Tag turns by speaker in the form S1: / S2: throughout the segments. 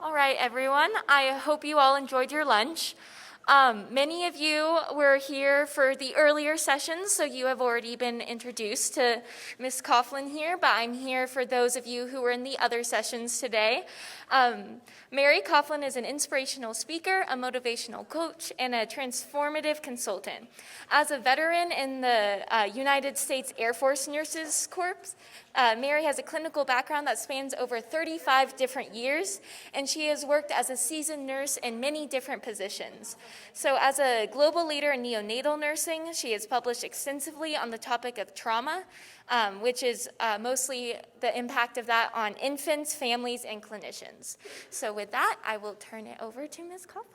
S1: All right, everyone. I hope you all enjoyed your lunch. Many of you were here for the earlier sessions, so you have already been introduced to Ms. Coughlin here, but I'm here for those of you who were in the other sessions today. Mary Coughlin is an inspirational speaker, a motivational coach, and a transformative consultant. As a veteran in the United States Air Force Nurses Corps, Mary has a clinical background that spans over 35 different years, and she has worked as a seasoned nurse in many different positions. So as a global leader in neonatal nursing, she has published extensively on the topic of trauma, which is mostly the impact of that on infants, families, and clinicians. So with that, I will turn it over to Ms. Kopp.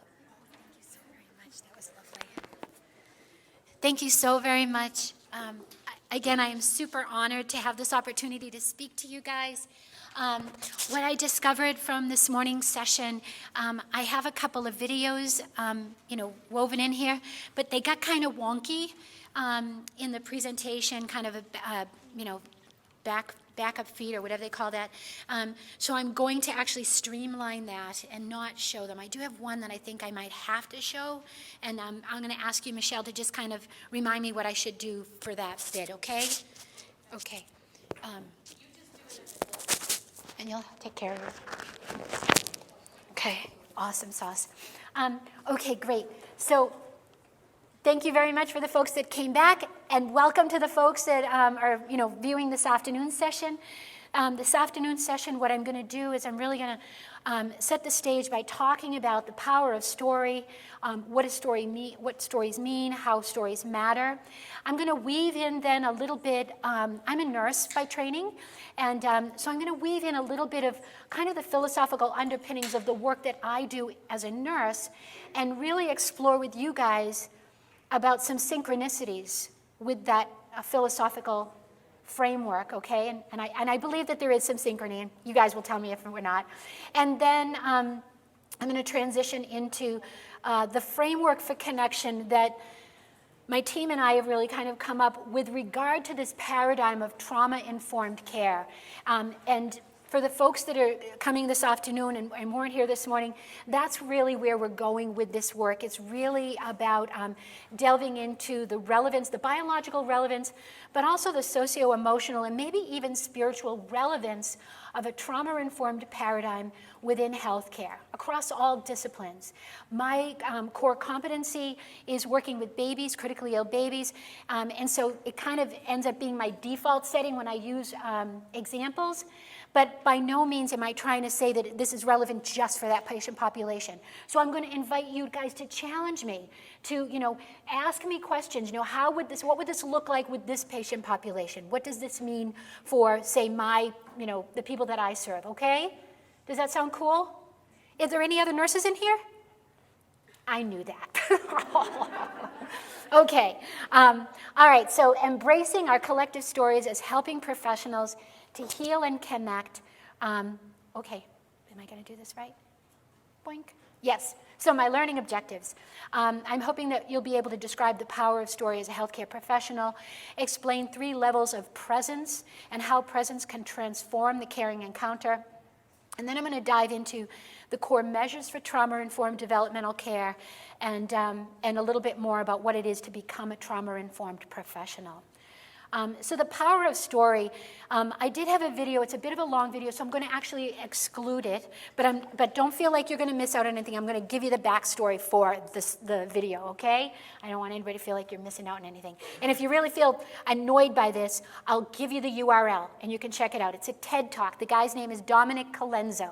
S2: Thank you so very much. That was lovely. Thank you so very much. Again, I am super honored to have this opportunity to speak to you guys. What I discovered from this morning's session, I have a couple of videos, woven in here, but they got kind of wonky in the presentation, kind of backup feed or whatever they call that. So I'm going to actually streamline that and not show them. I do have one that I think I might have to show, and I'm going to ask you, Michelle, to just kind of remind me what I should do for that bit, okay? Okay. And you'll take care of it. Okay, awesome sauce. Okay, great. So thank you very much for the folks that came back, and welcome to the folks that are viewing this afternoon session. This afternoon session, what I'm going to do is I'm really going to set the stage by talking about the power of story, what stories mean, how stories matter. I'm going to weave in then a little bit, I'm a nurse by training, and so I'm going to weave in a little bit of kind of the philosophical underpinnings of the work that I do as a nurse, and really explore with you guys about some synchronicities with that philosophical framework, okay? And I believe that there is some synchrony, and you guys will tell me if we're not. And then I'm going to transition into the framework for connection that my team and I have really kind of come up with regard to this paradigm of trauma-informed care. And for the folks that are coming this afternoon and weren't here this morning, that's really where we're going with this work. It's really about delving into the relevance, the biological relevance, but also the socio-emotional and maybe even spiritual relevance of a trauma-informed paradigm within healthcare across all disciplines. My core competency is working with babies, critically ill babies, and so it kind of ends up being my default setting when I use examples. But by no means am I trying to say that this is relevant just for that patient population. So I'm going to invite you guys to challenge me, to ask me questions. What would this look like with this patient population? What does this mean for, say, the people that I serve? Okay? Does that sound cool? Is there any other nurses in here? I knew that. Okay. All right. So embracing our collective stories as helping professionals to heal and connect. Okay, am I going to do this right? Boink. Yes. So my learning objectives. I'm hoping that you'll be able to describe the power of story as a healthcare professional, explain 3 levels of presence and how presence can transform the caring encounter. And then I'm going to dive into the core measures for trauma-informed developmental care and a little bit more about what it is to become a trauma-informed professional. So the power of story, I did have a video. It's a bit of a long video, so I'm going to actually exclude it. But don't feel like you're going to miss out on anything. I'm going to give you the backstory for the video, okay? I don't want anybody to feel like you're missing out on anything. And if you really feel annoyed by this, I'll give you the URL, and you can check it out. It's a TED Talk. The guy's name is Dominic Colenso.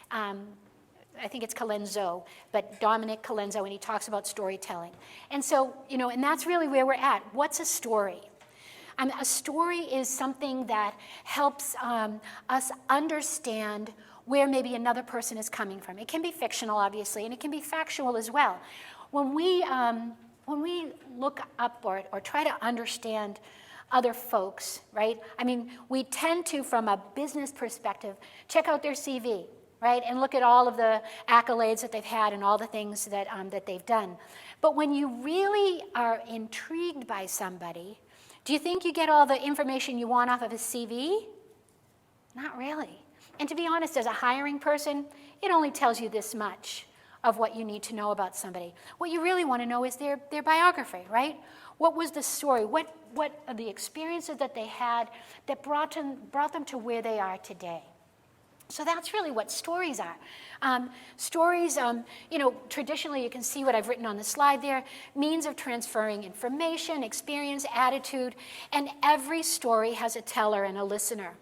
S2: I think it's Colenso, but Dominic Colenso, and he talks about storytelling. And so, and that's really where we're at. What's a story? A story is something that helps us understand where maybe another person is coming from. It can be fictional, obviously, and it can be factual as well. When we look up or try to understand other folks, right? I mean, we tend to, from a business perspective, check out their CV, right? And look at all of the accolades that they've had and all the things that they've done. But when you really are intrigued by somebody, do you think you get all the information you want off of a CV? Not really. And to be honest, as a hiring person, it only tells you this much of what you need to know about somebody. What you really want to know is their biography, right? What was the story? What are the experiences that they had that brought them to where they are today? So that's really what stories are. Stories, traditionally you can see what I've written on the slide there, means of transferring information, experience, attitude, and every story has a teller and a listener.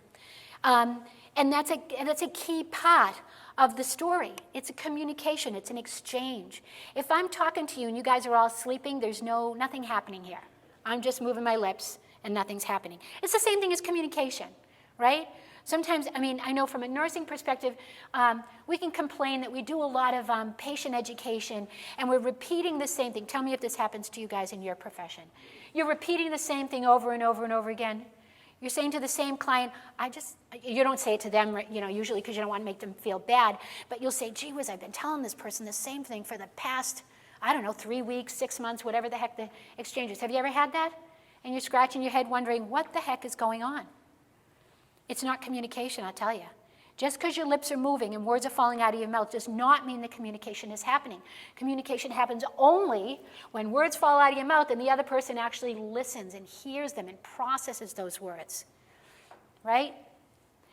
S2: And that's a key part of the story. It's a communication, it's an exchange. If I'm talking to you and you guys are all sleeping, there's nothing happening here. I'm just moving my lips and nothing's happening. It's the same thing as communication, right? Sometimes, I know from a nursing perspective, we can complain that we do a lot of patient education and we're repeating the same thing. Tell me if this happens to you guys in your profession. You're repeating the same thing over and over and over again. You're saying to the same client, you don't say it to them, usually because you don't want to make them feel bad, but you'll say, gee whiz, I've been telling this person the same thing for the past, 3 weeks, 6 months, whatever the heck the exchange is. Have you ever had that? And you're scratching your head wondering, what the heck is going on? It's not communication, I'll tell you. Just because your lips are moving and words are falling out of your mouth does not mean that communication is happening. Communication happens only when words fall out of your mouth and the other person actually listens and hears them and processes those words, right?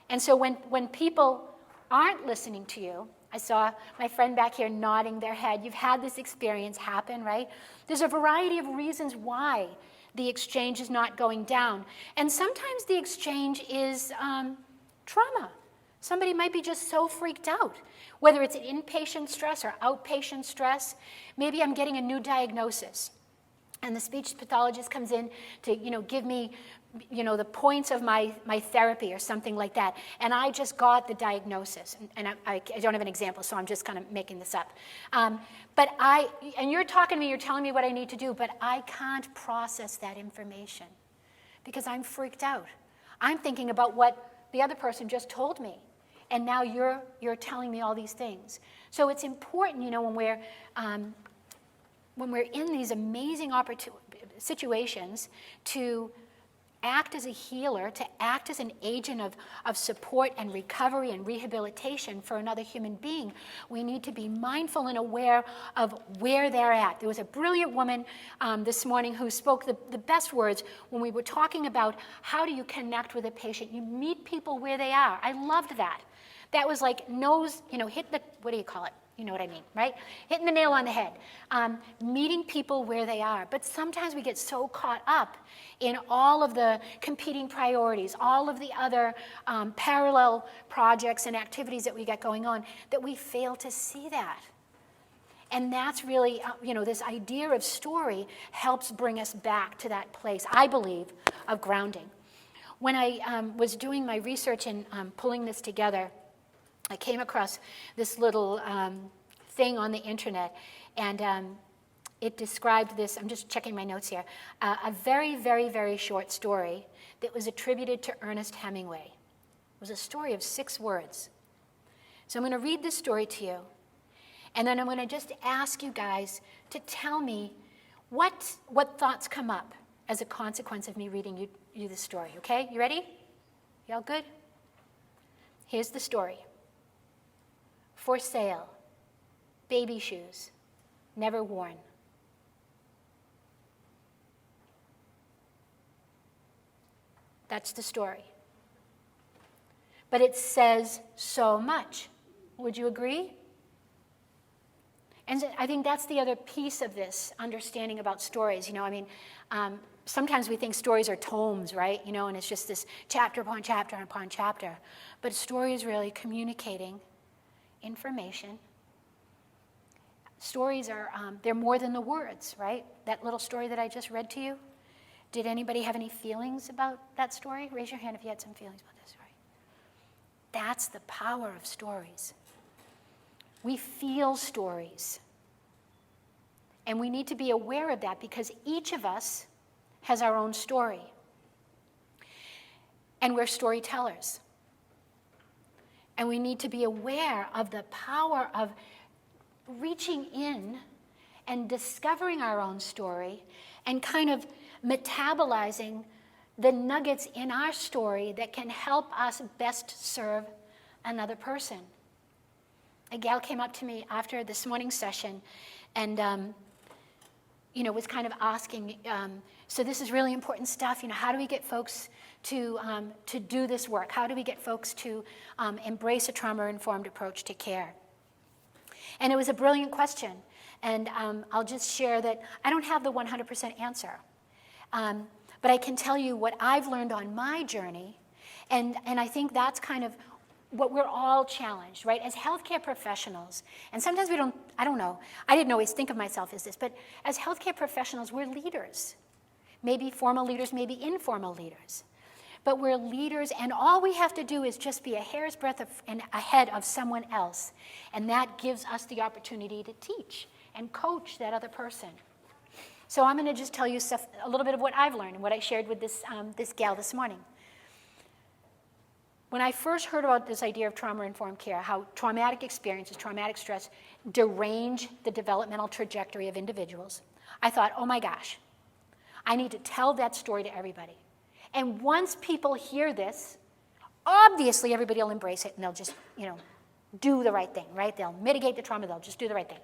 S2: And so when people aren't listening to you, I saw my friend back here nodding their head. You've had this experience happen, right? There's a variety of reasons why the exchange is not going down. And sometimes the exchange is trauma. Somebody might be just so freaked out, whether it's an inpatient stress or outpatient stress. Maybe I'm getting a new diagnosis, and the speech pathologist comes in to give me the points of my therapy or something like that, and I just got the diagnosis. And I don't have an example, so I'm just kind of making this up. And you're talking to me, you're telling me what I need to do, but I can't process that information because I'm freaked out. I'm thinking about what the other person just told me. And now you're telling me all these things. So it's important, when we're in these amazing situations, to act as a healer, to act as an agent of support and recovery and rehabilitation for another human being. We need to be mindful and aware of where they're at. There was a brilliant woman this morning who spoke the best words when we were talking about how do you connect with a patient. You meet people where they are. I loved that. That was like hit the, what do you call it? You know what I mean, right? Hitting the nail on the head. Meeting people where they are. But sometimes we get so caught up in all of the competing priorities, all of the other parallel projects and activities that we got going on, that we fail to see that. And that's really, this idea of story helps bring us back to that place, I believe, of grounding. When I was doing my research and pulling this together, I came across this little thing on the internet, and it described this, I'm just checking my notes here, a very, very, very short story that was attributed to Ernest Hemingway. It was a story of 6 words. So I'm going to read this story to you, and then I'm going to just ask you guys to tell me what thoughts come up as a consequence of me reading you this story, okay? You ready? Y'all good? Here's the story. For sale, baby shoes, never worn. That's the story. But it says so much. Would you agree? And I think that's the other piece of this understanding about stories. Sometimes we think stories are tomes, right? And it's just this chapter upon chapter upon chapter. But a story is really communicating information. Stories are, they're more than the words, right? That little story that I just read to you. Did anybody have any feelings about that story? Raise your hand if you had some feelings about this story. That's the power of stories. We feel stories. And we need to be aware of that because each of us has our own story. And we're storytellers. And we need to be aware of the power of reaching in and discovering our own story and kind of metabolizing the nuggets in our story that can help us best serve another person. A gal came up to me after this morning's session and was kind of asking, so this is really important stuff, how do we get folks to do this work? How do we get folks to embrace a trauma-informed approach to care? And it was a brilliant question. And I'll just share that I don't have the 100% answer. But I can tell you what I've learned on my journey. And I think that's kind of what we're all challenged, right? As healthcare professionals, and sometimes we don't, I don't know, I didn't always think of myself as this, but as healthcare professionals, we're leaders. Maybe formal leaders, maybe informal leaders. But we're leaders, and all we have to do is just be a hair's breadth ahead of someone else. And that gives us the opportunity to teach and coach that other person. So I'm going to just tell you a little bit of what I've learned and what I shared with this gal this morning. When I first heard about this idea of trauma-informed care, how traumatic experiences, traumatic stress, derange the developmental trajectory of individuals, I thought, oh my gosh, I need to tell that story to everybody. And once people hear this, obviously everybody will embrace it and they'll just, do the right thing, right? They'll mitigate the trauma, they'll just do the right thing.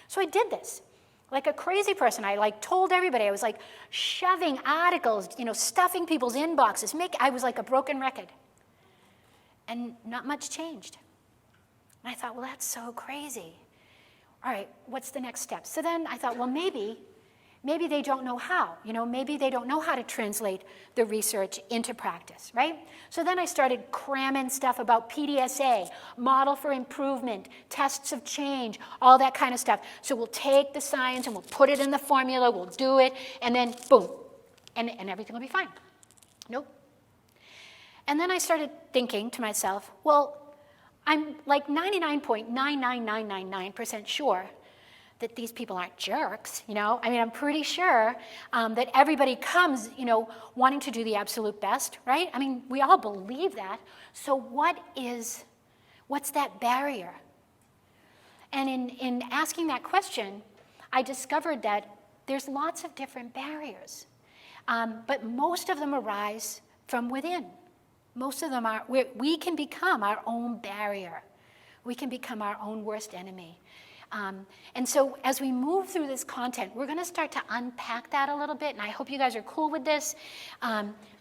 S2: So I did this. Like a crazy person, I told everybody. I was shoving articles, stuffing people's inboxes. I was like a broken record. And not much changed. And I thought, well, that's so crazy. All right, what's the next step? So then I thought, well, maybe they don't know how. Maybe they don't know how to translate the research into practice, right? So then I started cramming stuff about PDSA, model for improvement, tests of change, all that kind of stuff. So we'll take the science and we'll put it in the formula, we'll do it, and then boom, and everything will be fine. Nope. And then I started thinking to myself, well, I'm like 99.99999% sure that these people aren't jerks, I'm pretty sure that everybody comes, wanting to do the absolute best, right? We all believe that. So what's that barrier? And in asking that question, I discovered that there's lots of different barriers, but most of them arise from within. Most of them are, we can become our own barrier. We can become our own worst enemy. And so as we move through this content, we're going to start to unpack that a little bit, and I hope you guys are cool with this,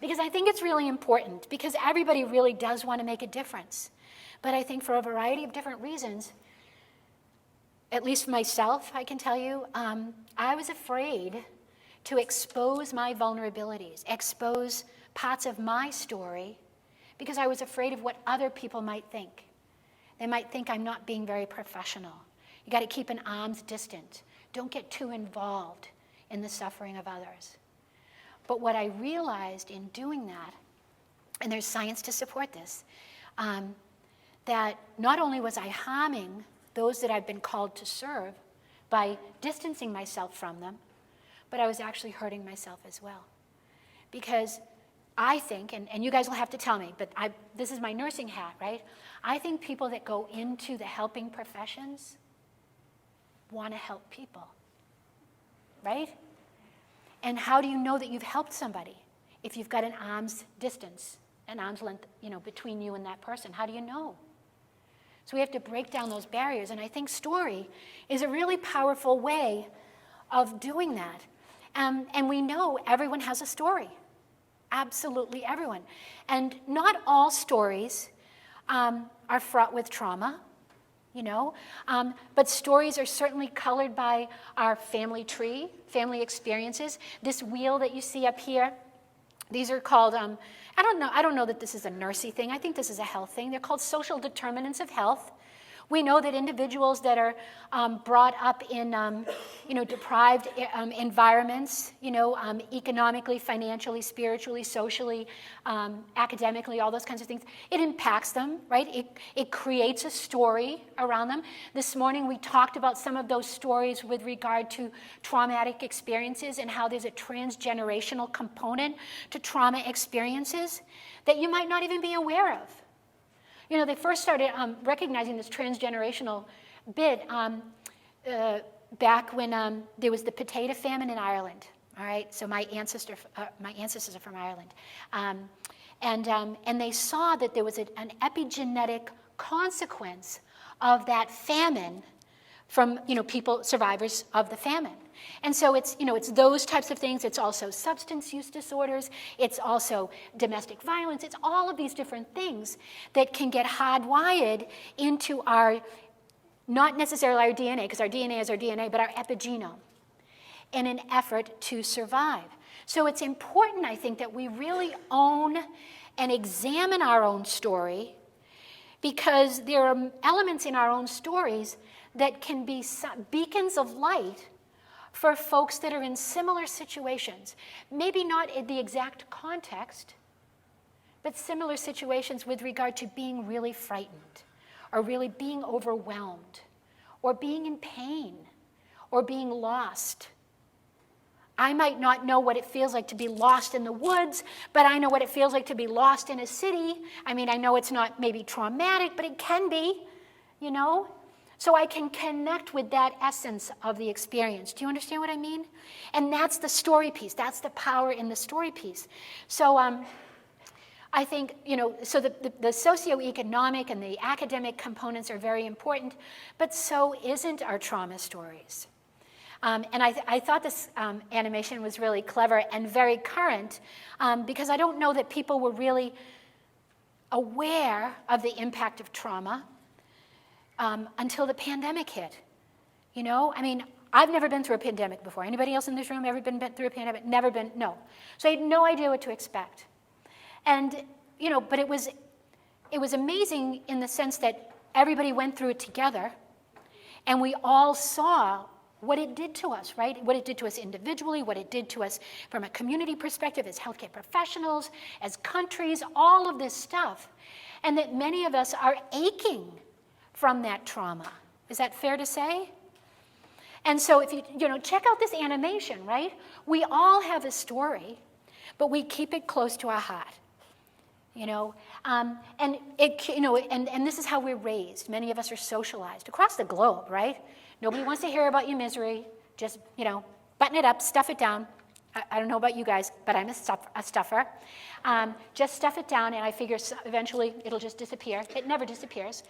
S2: because I think it's really important, because everybody really does want to make a difference. But I think for a variety of different reasons, at least for myself, I can tell you, I was afraid to expose my vulnerabilities, expose parts of my story, because I was afraid of what other people might think. They might think I'm not being very professional. You got to keep an arm's distance. Don't get too involved in the suffering of others. But what I realized in doing that, and there's science to support this, that not only was I harming those that I've been called to serve by distancing myself from them, but I was actually hurting myself as well. Because I think, and you guys will have to tell me, but this is my nursing hat, right? I think people that go into the helping professions want to help people, right? And how do you know that you've helped somebody if you've got an arm's distance, an arm's length, between you and that person? How do you know? So we have to break down those barriers, and I think story is a really powerful way of doing that. And we know everyone has a story. Absolutely everyone. And not all stories are fraught with trauma, but stories are certainly colored by our family tree, family experiences. This wheel that you see up here, these are called, I don't know that this is a nursey thing. I think this is a health thing. They're called social determinants of health. We know that individuals that are brought up in, deprived environments, economically, financially, spiritually, socially, academically, all those kinds of things, it impacts them, right? It creates a story around them. This morning we talked about some of those stories with regard to traumatic experiences and how there's a transgenerational component to trauma experiences that you might not even be aware of. They first started recognizing this transgenerational bit back when there was the potato famine in Ireland. All right, so my ancestors are from Ireland, and they saw that there was an epigenetic consequence of that famine from, people, survivors of the famine. And so it's those types of things. It's also substance use disorders. It's also domestic violence. It's all of these different things that can get hardwired into our, not necessarily our DNA, because our DNA is our DNA, but our epigenome in an effort to survive. So it's important, I think, that we really own and examine our own story, because there are elements in our own stories that can be beacons of light for folks that are in similar situations. Maybe not in the exact context, but similar situations with regard to being really frightened, or really being overwhelmed, or being in pain, or being lost. I might not know what it feels like to be lost in the woods, but I know what it feels like to be lost in a city. I mean, I know it's not maybe traumatic, but it can be, So I can connect with that essence of the experience. Do you understand what I mean? And that's the story piece. That's the power in the story piece. So I think, so the socioeconomic and the academic components are very important, but so isn't our trauma stories. And I thought this animation was really clever and very current, because I don't know that people were really aware of the impact of trauma until the pandemic hit. I mean, I've never been through a pandemic before. Anybody else in this room ever been through a pandemic? Never been, no. So I had no idea what to expect. And, but it was amazing in the sense that everybody went through it together, and we all saw what it did to us, right? What it did to us individually, what it did to us from a community perspective, as healthcare professionals, as countries, all of this stuff. And that many of us are aching from that trauma. Is that fair to say? And so if you check out this animation, right? We all have a story, but we keep it close to our heart. And this is how we're raised. Many of us are socialized across the globe, right? Nobody wants to hear about your misery. Just, button it up, stuff it down. I don't know about you guys, but I'm a stuffer. Just stuff it down, and I figure eventually it'll just disappear. It never disappears.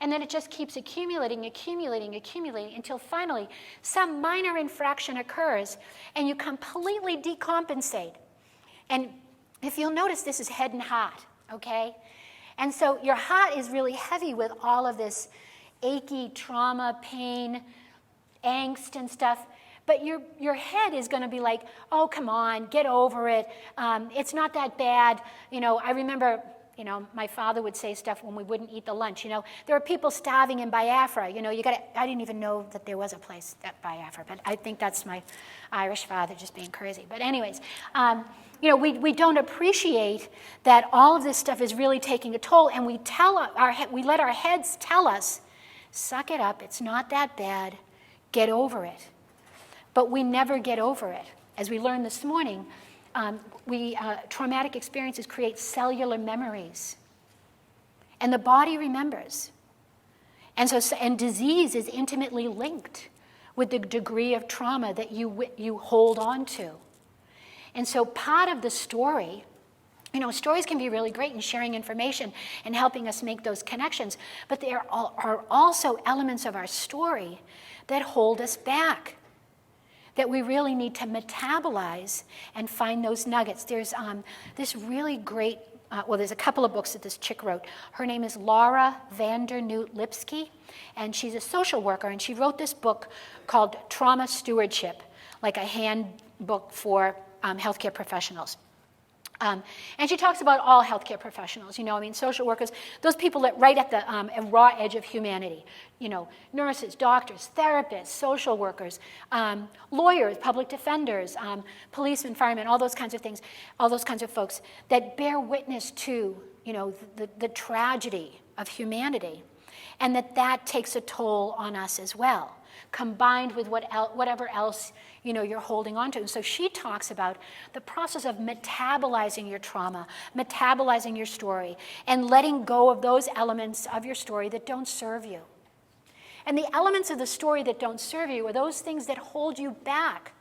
S2: And then it just keeps accumulating until finally some minor infraction occurs, and you completely decompensate. And if you'll notice, this is head and heart, okay? And so your heart is really heavy with all of this achy trauma, pain, angst and stuff. But your head is going to be like, oh, come on, get over it. It's not that bad. I remember, my father would say stuff when we wouldn't eat the lunch. There are people starving in Biafra. I didn't even know that there was a place at Biafra, but I think that's my Irish father just being crazy. But anyways, we don't appreciate that all of this stuff is really taking a toll, and we let our heads tell us, suck it up, it's not that bad, get over it. But we never get over it. As we learned this morning, traumatic experiences create cellular memories. And the body remembers. And disease is intimately linked with the degree of trauma that you hold on to. And so part of the story, stories can be really great in sharing information and helping us make those connections, but there are also elements of our story that hold us back, that we really need to metabolize and find those nuggets. There's this really great, there's a couple of books that this chick wrote. Her name is Laura Vandernoot Lipsky, and she's a social worker, and she wrote this book called Trauma Stewardship, like a handbook for healthcare professionals. And she talks about all healthcare professionals, social workers, those people that right at the raw edge of humanity, nurses, doctors, therapists, social workers, lawyers, public defenders, policemen, firemen, all those kinds of things, all those kinds of folks that bear witness to, the tragedy of humanity, and that takes a toll on us as well, combined with whatever else you're holding on to. And so she talks about the process of metabolizing your trauma, metabolizing your story, and letting go of those elements of your story that don't serve you. And the elements of the story that don't serve you are those things that hold you back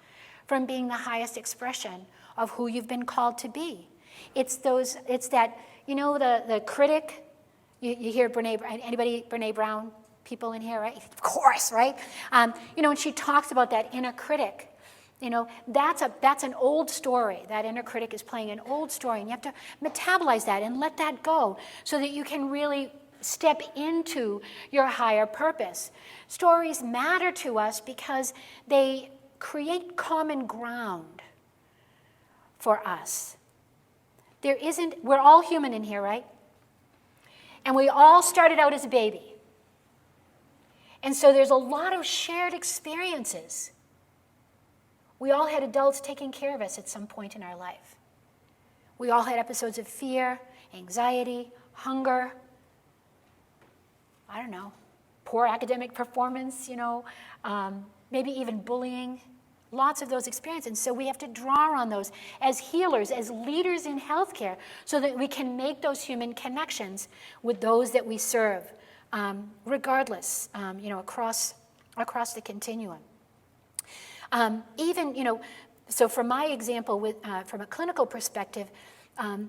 S2: from being the highest expression of who you've been called to be. It's that, the critic You hear anybody Brene Brown people in here, right? Of course, right? And she talks about that inner critic. That's an old story. That inner critic is playing an old story, and you have to metabolize that and let that go so that you can really step into your higher purpose. Stories matter to us because they create common ground for us. We're all human in here, right? And we all started out as a baby. And so there's a lot of shared experiences. We all had adults taking care of us at some point in our life. We all had episodes of fear, anxiety, hunger, I don't know, poor academic performance, maybe even bullying. Lots of those experiences. And so we have to draw on those as healers, as leaders in healthcare, so that we can make those human connections with those that we serve, regardless, across the continuum. So from my example, from a clinical perspective,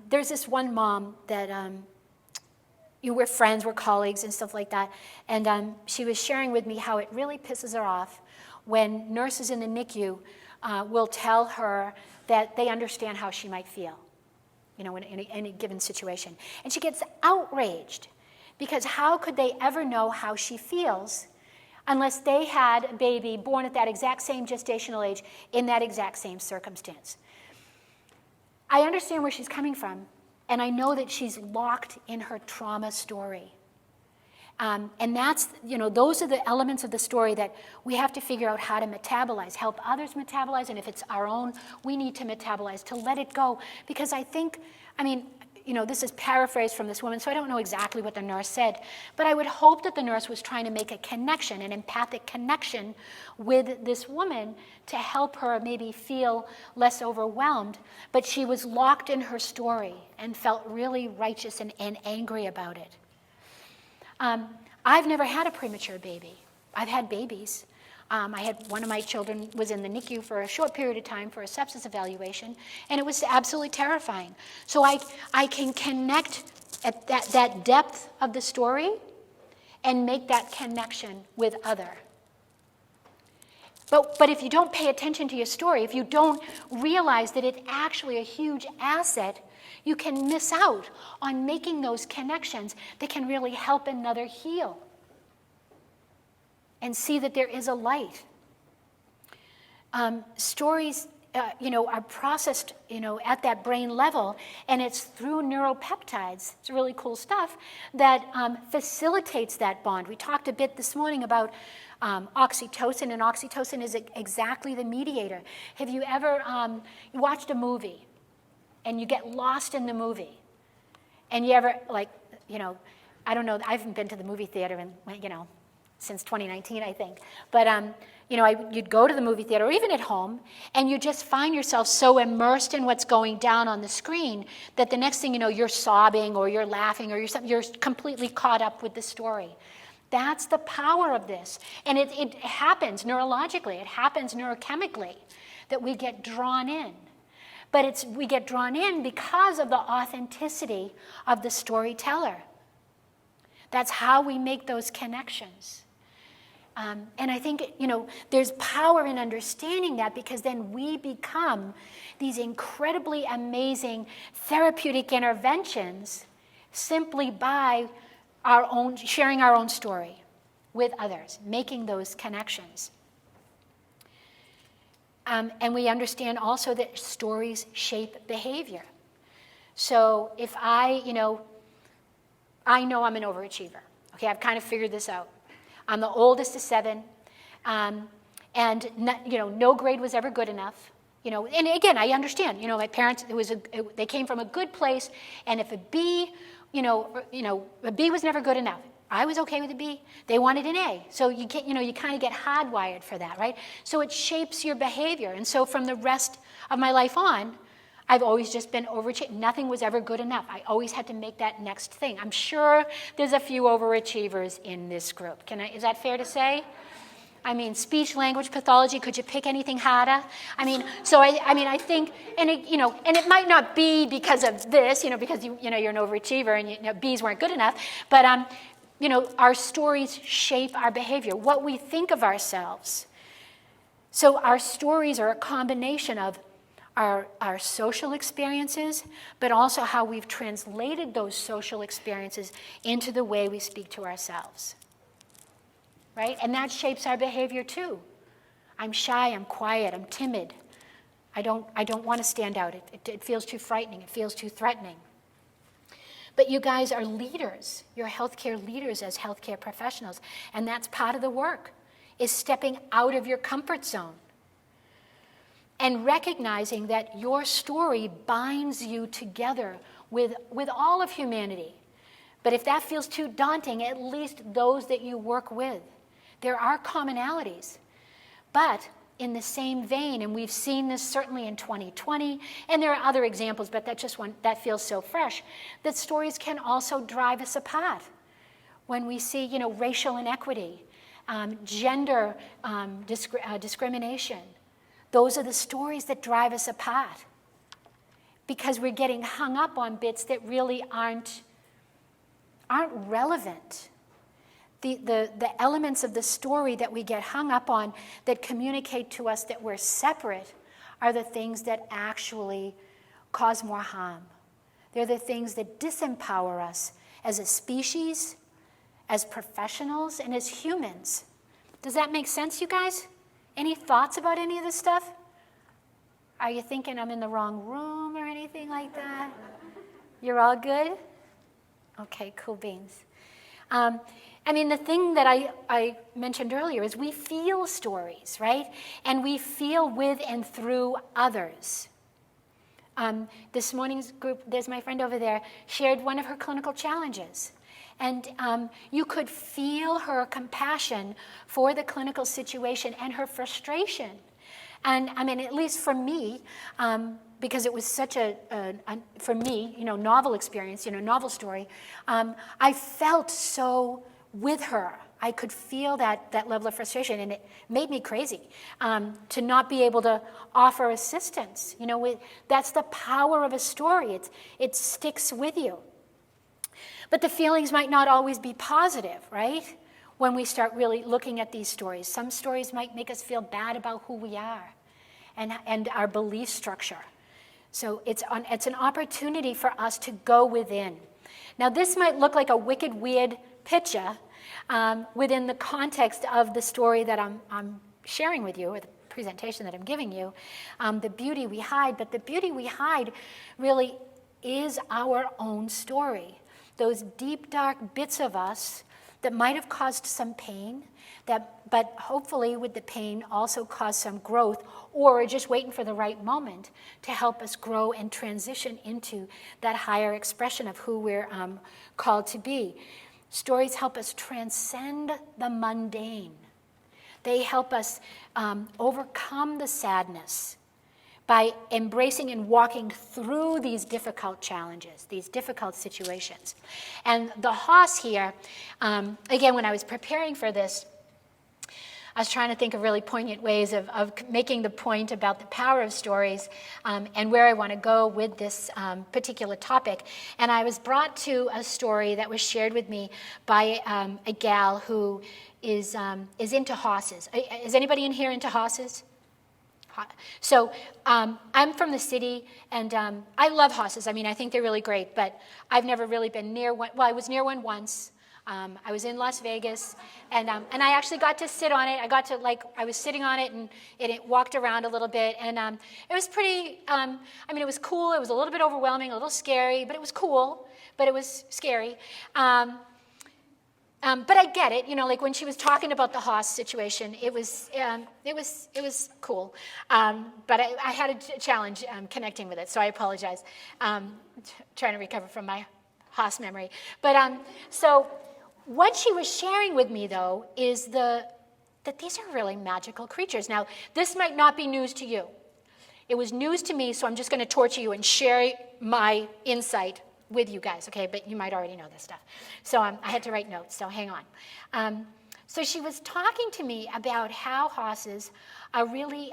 S2: there's this one mom that we're friends, we're colleagues and stuff like that, and she was sharing with me how it really pisses her off when nurses in the NICU will tell her that they understand how she might feel, in any given situation. And she gets outraged because how could they ever know how she feels unless they had a baby born at that exact same gestational age in that exact same circumstance? I understand where she's coming from, and I know that she's locked in her trauma story. And that's, those are the elements of the story that we have to figure out how to metabolize, help others metabolize, and if it's our own, we need to metabolize, to let it go. Because this is paraphrased from this woman, so I don't know exactly what the nurse said, but I would hope that the nurse was trying to make a connection, an empathic connection with this woman to help her maybe feel less overwhelmed, but she was locked in her story and felt really righteous and angry about it. I've never had a premature baby. I've had babies. I had one of my children was in the NICU for a short period of time for a sepsis evaluation, and it was absolutely terrifying. So I can connect at that depth of the story and make that connection with other. But if you don't pay attention to your story, if you don't realize that it's actually a huge asset, you can miss out on making those connections that can really help another heal and see that there is a light. Stories, are processed, at that brain level, and it's through neuropeptides, it's really cool stuff, that facilitates that bond. We talked a bit this morning about oxytocin, and oxytocin is exactly the mediator. Have you ever watched a movie and you get lost in the movie? And you ever, I don't know, I haven't been to the movie theater in, since 2019, I think. But, you'd go to the movie theater, or even at home, and you just find yourself so immersed in what's going down on the screen that the next thing you know, you're sobbing, or you're laughing, or you're completely caught up with the story. That's the power of this. And it happens neurologically, it happens neurochemically, that we get drawn in. But we get drawn in because of the authenticity of the storyteller. That's how we make those connections. And I think, there's power in understanding that, because then we become these incredibly amazing therapeutic interventions simply by sharing our own story with others, making those connections. And we understand also that stories shape behavior. So if I know I'm an overachiever. Okay, I've kind of figured this out. I'm the oldest of 7, and no grade was ever good enough. And again, I understand. My parents, they came from a good place, and if a B, a B was never good enough. I was okay with a B. They wanted an A. So you kind of get hardwired for that, right? So it shapes your behavior. And so from the rest of my life on, I've always just been overachieving. Nothing was ever good enough. I always had to make that next thing. I'm sure there's a few overachievers in this group. Is that fair to say? I mean, speech language pathology, could you pick anything harder? I mean, so I think, and it might not be because of this, because you're an overachiever and B's weren't good enough, but our stories shape our behavior, what we think of ourselves. So our stories are a combination of our social experiences, but also how we've translated those social experiences into the way we speak to ourselves. Right? And that shapes our behavior too. I'm shy, I'm quiet, I'm timid. I don't want to stand out. It feels too frightening, it feels too threatening. But you guys are leaders. You're healthcare leaders as healthcare professionals. And that's part of the work, is stepping out of your comfort zone and recognizing that your story binds you together with all of humanity. But if that feels too daunting, at least those that you work with. There are commonalities. But in the same vein, and we've seen this certainly in 2020, and there are other examples, but that feels so fresh, that stories can also drive us apart. When we see, racial inequity, gender discrimination, those are the stories that drive us apart, because we're getting hung up on bits that really aren't relevant. The elements of the story that we get hung up on that communicate to us that we're separate are the things that actually cause more harm. They're the things that disempower us as a species, as professionals, and as humans. Does that make sense, you guys? Any thoughts about any of this stuff? Are you thinking I'm in the wrong room or anything like that? You're all good? Okay, cool beans. The thing that I mentioned earlier is we feel stories, right? And we feel with and through others. This morning's group, there's my friend over there, shared one of her clinical challenges. And you could feel her compassion for the clinical situation and her frustration. And at least for me, because it was such for me, novel experience, novel story, I felt so with her. I could feel that level of frustration, and it made me crazy to not be able to offer assistance. That's the power of a story. It sticks with you. But the feelings might not always be positive, right? When we start really looking at these stories. Some stories might make us feel bad about who we are and our belief structure. So it's an opportunity for us to go within. Now, this might look like a wicked, weird picture within the context of the story that I'm sharing with you, or the presentation that I'm giving you, the beauty we hide. But the beauty we hide really is our own story. Those deep, dark bits of us that might have caused some pain, but hopefully with the pain also caused some growth, or just waiting for the right moment to help us grow and transition into that higher expression of who we're called to be. Stories help us transcend the mundane. They help us overcome the sadness by embracing and walking through these difficult challenges, these difficult situations. And the Haas here, again, when I was preparing for this, I was trying to think of really poignant ways of making the point about the power of stories and where I want to go with this particular topic. And I was brought to a story that was shared with me by a gal who is into horses. Is anybody in here into horses? So I'm from the city, and I love horses. I think they're really great, but I've never really been near one. Well, I was near one once. I was in Las Vegas, and I actually got to sit on it. I was sitting on it, and it walked around a little bit, and it was pretty, it was cool. It was a little bit overwhelming, a little scary, but it was cool, but it was scary. But I get it, like when she was talking about the Haas situation, it was cool. But I had a challenge connecting with it, so I apologize. Trying to recover from my Haas memory. But so what she was sharing with me, though, is that these are really magical creatures. Now, this might not be news to you. It was news to me, so I'm just going to torture you and share my insight with you guys, okay? But you might already know this stuff. So I had to write notes, so hang on. So she was talking to me about how horses are really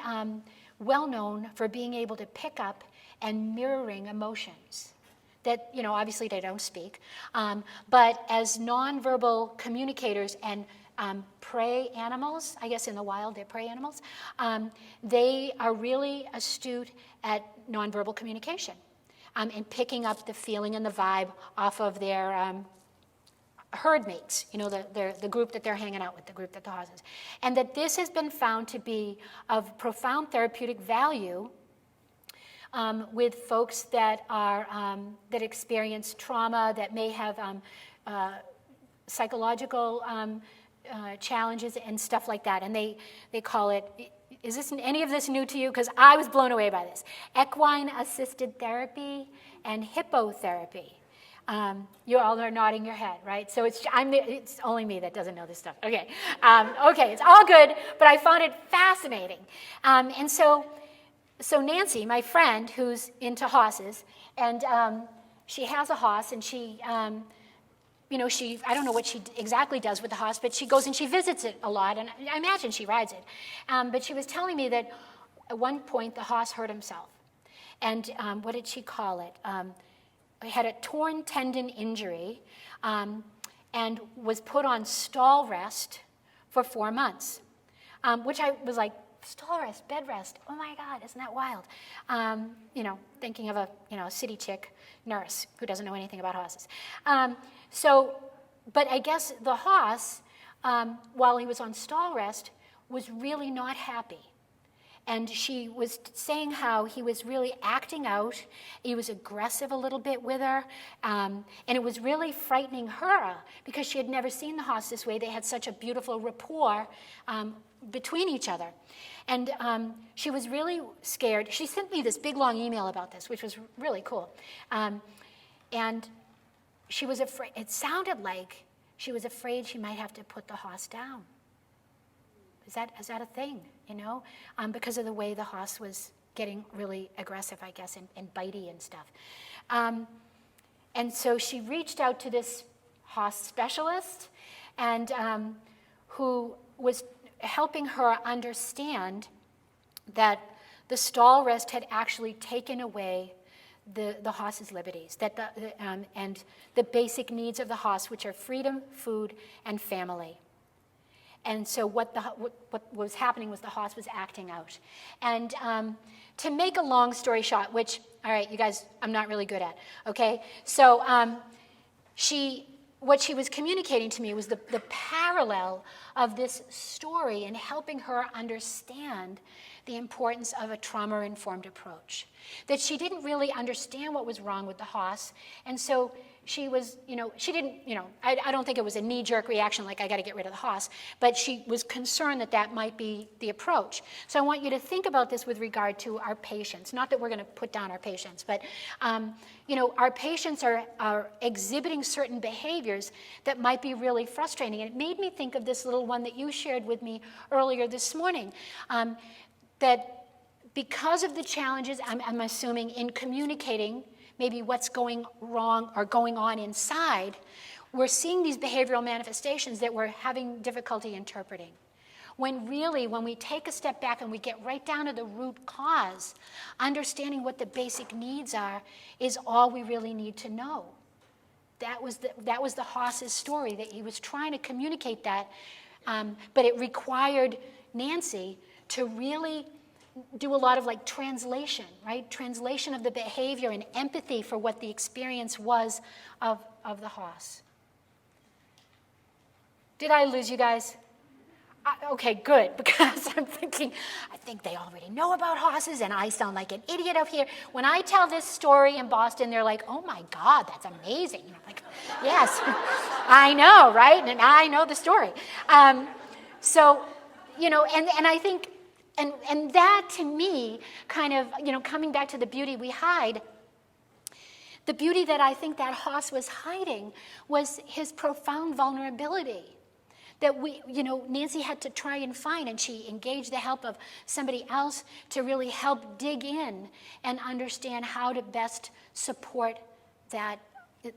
S2: well known for being able to pick up and mirroring emotions that, obviously they don't speak, but as nonverbal communicators and prey animals, I guess in the wild they're prey animals, they are really astute at nonverbal communication and picking up the feeling and the vibe off of their herd mates, the group that they're hanging out with, the group that the horse is. And that this has been found to be of profound therapeutic value with folks that that experience trauma, that may have psychological challenges and stuff like that. And they call it, is this any of this new to you? Because I was blown away by this. Equine assisted therapy and hippotherapy. You all are nodding your head, right? So it's only me that doesn't know this stuff. Okay, okay, it's all good, but I found it fascinating. And so Nancy, my friend, who's into horses, and she has a horse, and she, I don't know what she exactly does with the horse, but she goes and she visits it a lot, and I imagine she rides it. But she was telling me that at one point the horse hurt himself. And what did she call it? He had a torn tendon injury and was put on stall rest for 4 months, which I was like, stall rest, bed rest, oh my God, isn't that wild? Thinking of a city chick nurse who doesn't know anything about horses. But I guess the horse, while he was on stall rest, was really not happy. And she was saying how he was really acting out. He was aggressive a little bit with her. And it was really frightening her because she had never seen the horse this way. They had such a beautiful rapport between each other. And she was really scared. She sent me this big, long email about this, which was really cool. And she was afraid. It sounded like she was afraid she might have to put the horse down. Is that a thing, because of the way the horse was getting really aggressive, I guess, and bitey and stuff. And so she reached out to this horse specialist and who was helping her understand that the stall rest had actually taken away the horse's liberties, and the basic needs of the horse, which are freedom, food, and family. And so what was happening was the horse was acting out. And to make a long story short, which, all right, you guys, I'm not really good at, okay? So what she was communicating to me was the parallel of this story and helping her understand the importance of a trauma-informed approach. That she didn't really understand what was wrong with the horse, and so she was, she didn't, I don't think it was a knee-jerk reaction like I got to get rid of the horse, but she was concerned that might be the approach. So I want you to think about this with regard to our patients. Not that we're going to put down our patients, but our patients are exhibiting certain behaviors that might be really frustrating. And it made me think of this little one that you shared with me earlier this morning, that because of the challenges, I'm assuming, in communicating maybe what's going wrong or going on inside, we're seeing these behavioral manifestations that we're having difficulty interpreting. When really, when we take a step back and we get right down to the root cause, understanding what the basic needs are is all we really need to know. That was the horse's story, that he was trying to communicate that, but it required Nancy to really do a lot of translation, right? Translation of the behavior and empathy for what the experience was of the horse. Did I lose you guys? Okay, good, because I'm thinking, I think they already know about horses and I sound like an idiot up here. When I tell this story in Boston, they're like, oh my God, that's amazing. And I'm like, yes, I know, right? And I know the story. And I think, and that to me, kind of, coming back to the beauty we hide, the beauty that I think that horse was hiding was his profound vulnerability. That Nancy had to try and find, and she engaged the help of somebody else to really help dig in and understand how to best support that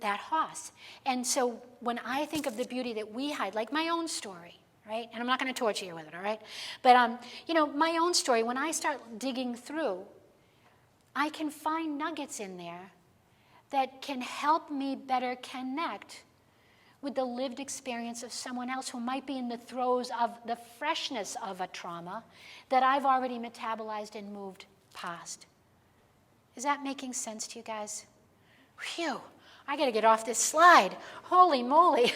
S2: horse. And so when I think of the beauty that we hide, like my own story, right? And I'm not going to torture you with it, all right? But, you know, my own story, when I start digging through, I can find nuggets in there that can help me better connect with the lived experience of someone else who might be in the throes of the freshness of a trauma that I've already metabolized and moved past. Is that making sense to you guys? Phew, I got to get off this slide. Holy moly.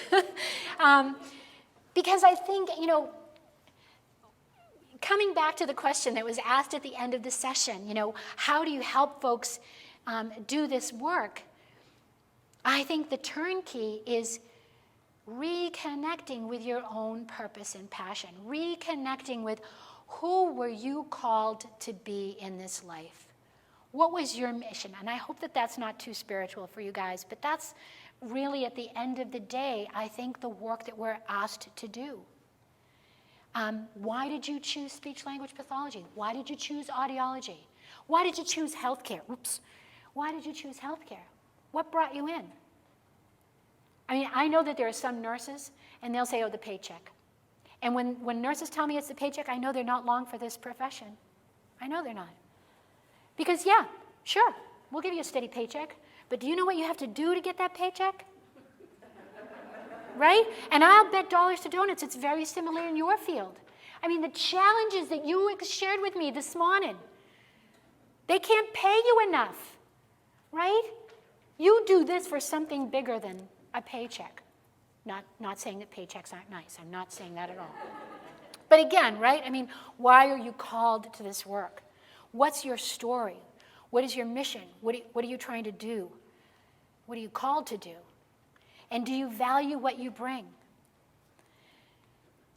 S2: Because I think, you know, coming back to the question that was asked at the end of the session, you know, how do you help folks do this work? I think the turnkey is reconnecting with your own purpose and passion, reconnecting with who were you called to be in this life? What was your mission? And I hope that that's not too spiritual for you guys, but that's really at the end of the day, I think the work that we're asked to do. Why did you choose speech-language pathology? Why did you choose audiology? Why did you choose healthcare? Oops. Why did you choose healthcare? What brought you in? I mean, I know that there are some nurses, and they'll say, oh, the paycheck. And when nurses tell me it's the paycheck, I know they're not long for this profession. I know they're not. Because, yeah, sure, we'll give you a steady paycheck, but do you know what you have to do to get that paycheck? Right? And I'll bet dollars to donuts it's very similar in your field. I mean, the challenges that you shared with me this morning, they can't pay you enough, right? You do this for something bigger than a paycheck. Not saying that paychecks aren't nice. I'm not saying that at all. But again, right? I mean, why are you called to this work? What's your story? What is your mission? What are you trying to do? What are you called to do? And do you value what you bring?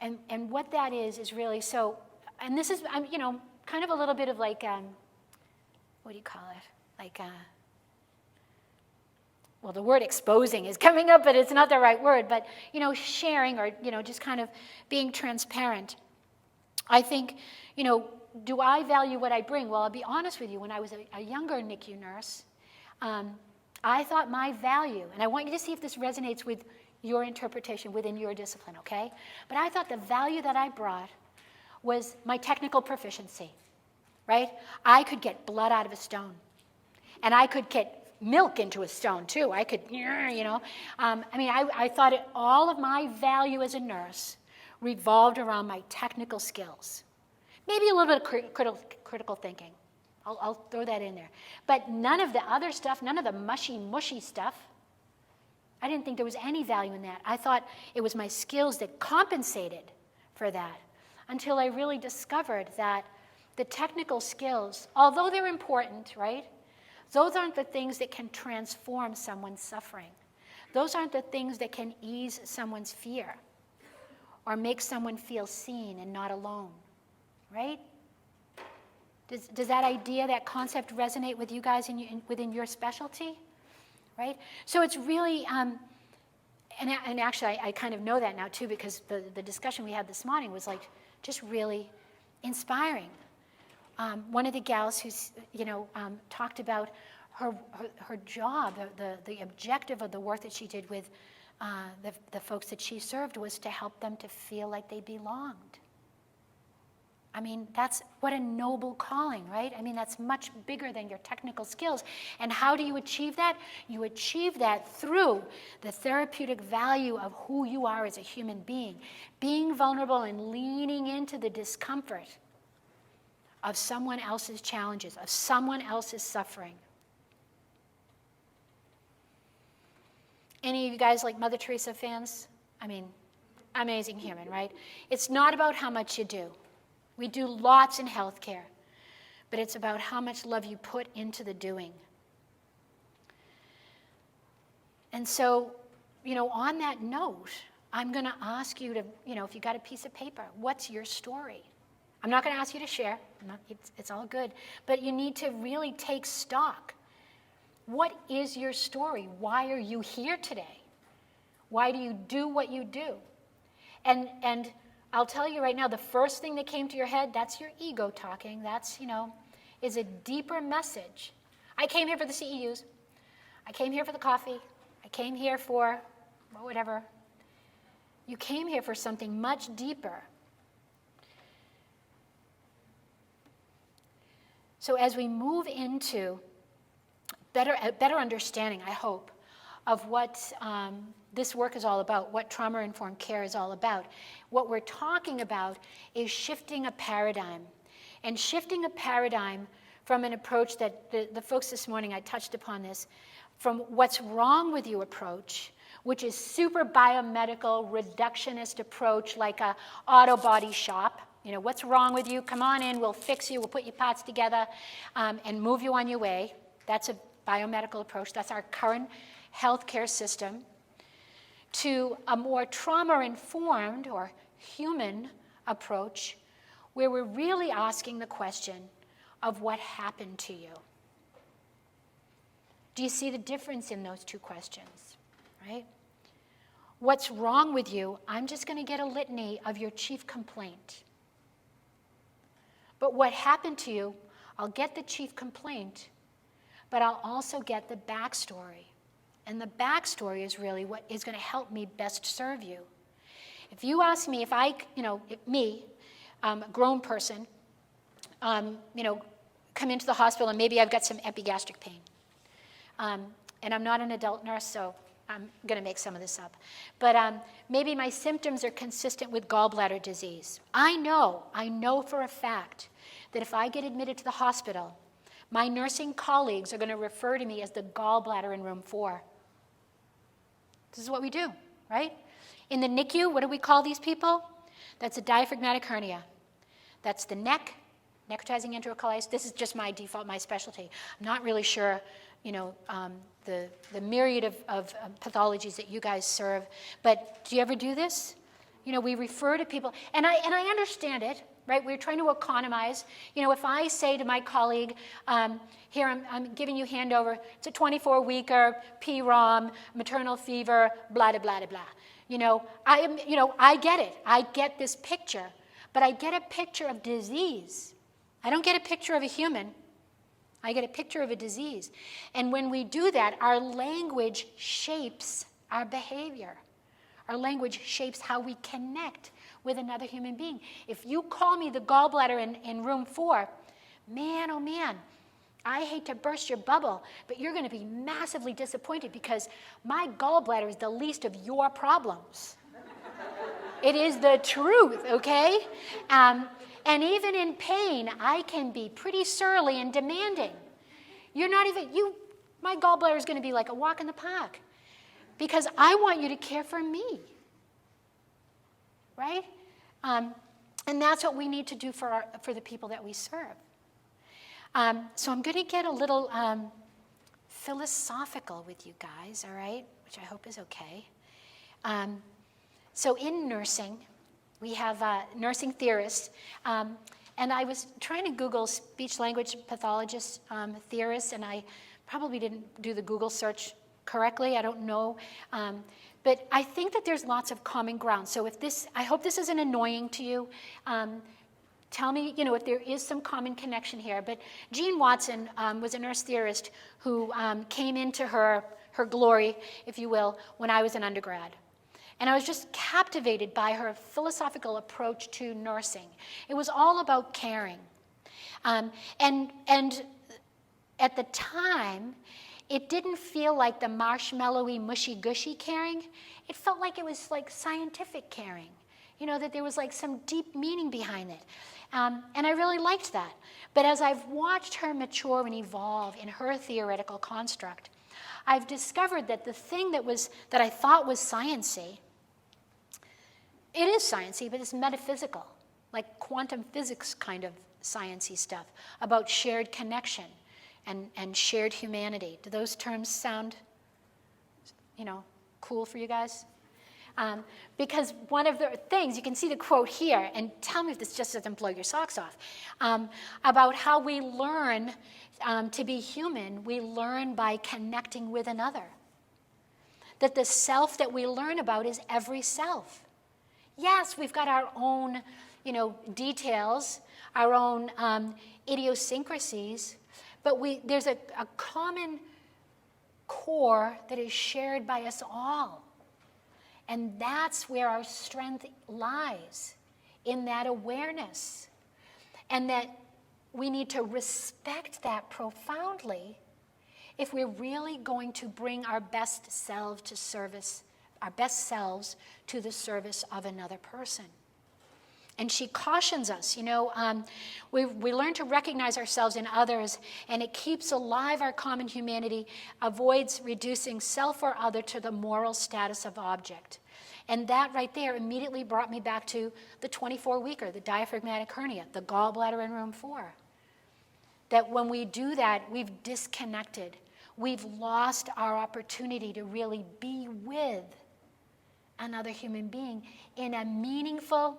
S2: And what that is really so, and this is, you know, kind of a little bit of like, what do you call it? Like, well, the word exposing is coming up, but it's not the right word. But, you know, sharing or, you know, just kind of being transparent. I think, you know, do I value what I bring? Well, I'll be honest with you. When I was a younger NICU nurse, I thought my value, and I want you to see if this resonates with your interpretation within your discipline, okay? But I thought the value that I brought was my technical proficiency, right? I could get blood out of a stone, and I could get milk into a stone too. I could, you know. I mean, I thought all of my value as a nurse revolved around my technical skills. Maybe a little bit of critical thinking. I'll throw that in there. But none of the other stuff, none of the mushy stuff, I didn't think there was any value in that. I thought it was my skills that compensated for that until I really discovered that the technical skills, although they're important, right? Those aren't the things that can transform someone's suffering. Those aren't the things that can ease someone's fear or make someone feel seen and not alone, right? Does that idea, that concept resonate with you guys within your specialty, right? So it's really, and actually I kind of know that now too because the discussion we had this morning was like just really inspiring. One of the gals who's, you know, talked about her job, the objective of the work that she did with the folks that she served was to help them to feel like they belonged. I mean, that's what a noble calling, right? I mean, that's much bigger than your technical skills. And how do you achieve that? You achieve that through the therapeutic value of who you are as a human being vulnerable and leaning into the discomfort of someone else's challenges, of someone else's suffering. Any of you guys like Mother Teresa fans? I mean, amazing human, right? It's not about how much you do. We do lots in healthcare, but it's about how much love you put into the doing. And so, you know, on that note, I'm going to ask you to, you know, if you got a piece of paper, what's your story? I'm not going to ask you to share. It's all good. But you need to really take stock. What is your story? Why are you here today? Why do you do what you do? And I'll tell you right now, the first thing that came to your head, that's your ego talking. That's, you know, is a deeper message. I came here for the CEUs. I came here for the coffee. I came here for whatever. You came here for something much deeper. So as we move into better understanding, I hope, of what this work is all about, what trauma-informed care is all about, what we're talking about is shifting a paradigm. And shifting a paradigm from an approach that the folks this morning, I touched upon this, from what's wrong with you approach, which is super biomedical, reductionist approach like a auto body shop. You know, what's wrong with you? Come on in, we'll fix you, we'll put your parts together and move you on your way. That's a biomedical approach. That's our current healthcare system. To a more trauma-informed or human approach where we're really asking the question of what happened to you. Do you see the difference in those two questions, right? What's wrong with you? I'm just going to get a litany of your chief complaint. But what happened to you, I'll get the chief complaint, but I'll also get the backstory. And the backstory is really what is going to help me best serve you. If you ask me, if I, a grown person, come into the hospital and maybe I've got some epigastric pain. And I'm not an adult nurse, so I'm going to make some of this up. But maybe my symptoms are consistent with gallbladder disease. I know for a fact that if I get admitted to the hospital, my nursing colleagues are going to refer to me as the gallbladder in room 4. This is what we do, right? In the NICU, what do we call these people? That's a diaphragmatic hernia. That's the neck, necrotizing enterocolitis. This is just my default, my specialty. I'm not really sure, the myriad of pathologies that you guys serve. But do you ever do this? We refer to people, and I understand it, right? We're trying to economize. If I say to my colleague, here I'm giving you handover, it's a 24-weeker, PROM, maternal fever, blah, blah, blah, blah. I get it. I get this picture, but I get a picture of disease. I don't get a picture of a human. I get a picture of a disease. And when we do that, our language shapes our behavior. Our language shapes how we connect with another human being. If you call me the gallbladder in room 4, man, oh man, I hate to burst your bubble, but you're going to be massively disappointed because my gallbladder is the least of your problems. It is the truth, okay? And even in pain, I can be pretty surly and demanding. My gallbladder is going to be like a walk in the park because I want you to care for me, right? And that's what we need to do for the people that we serve. So I'm going to get a little philosophical with you guys, all right, which I hope is okay. So in nursing, we have nursing theorists, and I was trying to Google speech-language pathologist theorists, and I probably didn't do the Google search correctly. I don't know. But I think that there's lots of common ground. So I hope this isn't annoying to you. Tell me, if there is some common connection here. But Jean Watson was a nurse theorist who came into her glory, if you will, when I was an undergrad. And I was just captivated by her philosophical approach to nursing. It was all about caring. And at the time, it didn't feel like the marshmallowy, mushy-gushy caring. It felt like it was like scientific caring, that there was like some deep meaning behind it. And I really liked that. But as I've watched her mature and evolve in her theoretical construct, I've discovered that the thing that I thought was sciencey, it is sciencey, but it's metaphysical, like quantum physics kind of sciencey stuff about shared connection and shared humanity. Do those terms sound, cool for you guys? Because one of the things, you can see the quote here, and tell me if this just doesn't blow your socks off, about how we learn to be human, we learn by connecting with another. That the self that we learn about is every self. Yes, we've got our own, details, our own idiosyncrasies, but there's a common core that is shared by us all. And that's where our strength lies, in that awareness. And that we need to respect that profoundly if we're really going to bring our best selves to service, our best selves to the service of another person. And she cautions us, we learn to recognize ourselves in others, and it keeps alive our common humanity, avoids reducing self or other to the moral status of object. And that right there immediately brought me back to the 24-weeker, the diaphragmatic hernia, the gallbladder in room 4. That when we do that, we've disconnected. We've lost our opportunity to really be with another human being in a meaningful,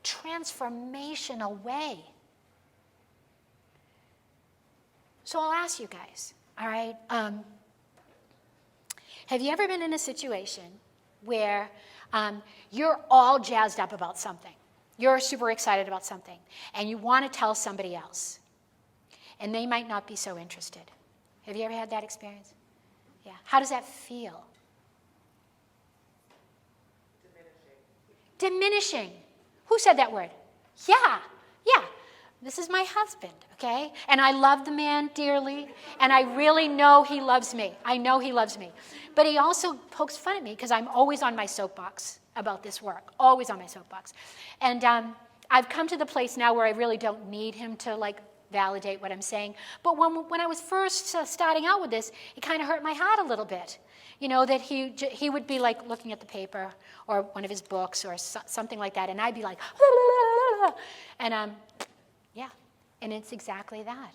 S2: transformational way. So I'll ask you guys, all right? Have you ever been in a situation where you're all jazzed up about something? You're super excited about something, and you want to tell somebody else, and they might not be so interested. Have you ever had that experience? Yeah. How does that feel? Diminishing. Who said that word? Yeah. This is my husband, okay? And I love the man dearly, and I really know he loves me. I know he loves me. But he also pokes fun at me because I'm always on my soapbox about this work, always on my soapbox. And I've come to the place now where I really don't need him to, validate what I'm saying. But when I was first starting out with this, it kind of hurt my heart a little bit. That he would be looking at the paper or one of his books or something like that, and I'd be like, and and it's exactly that.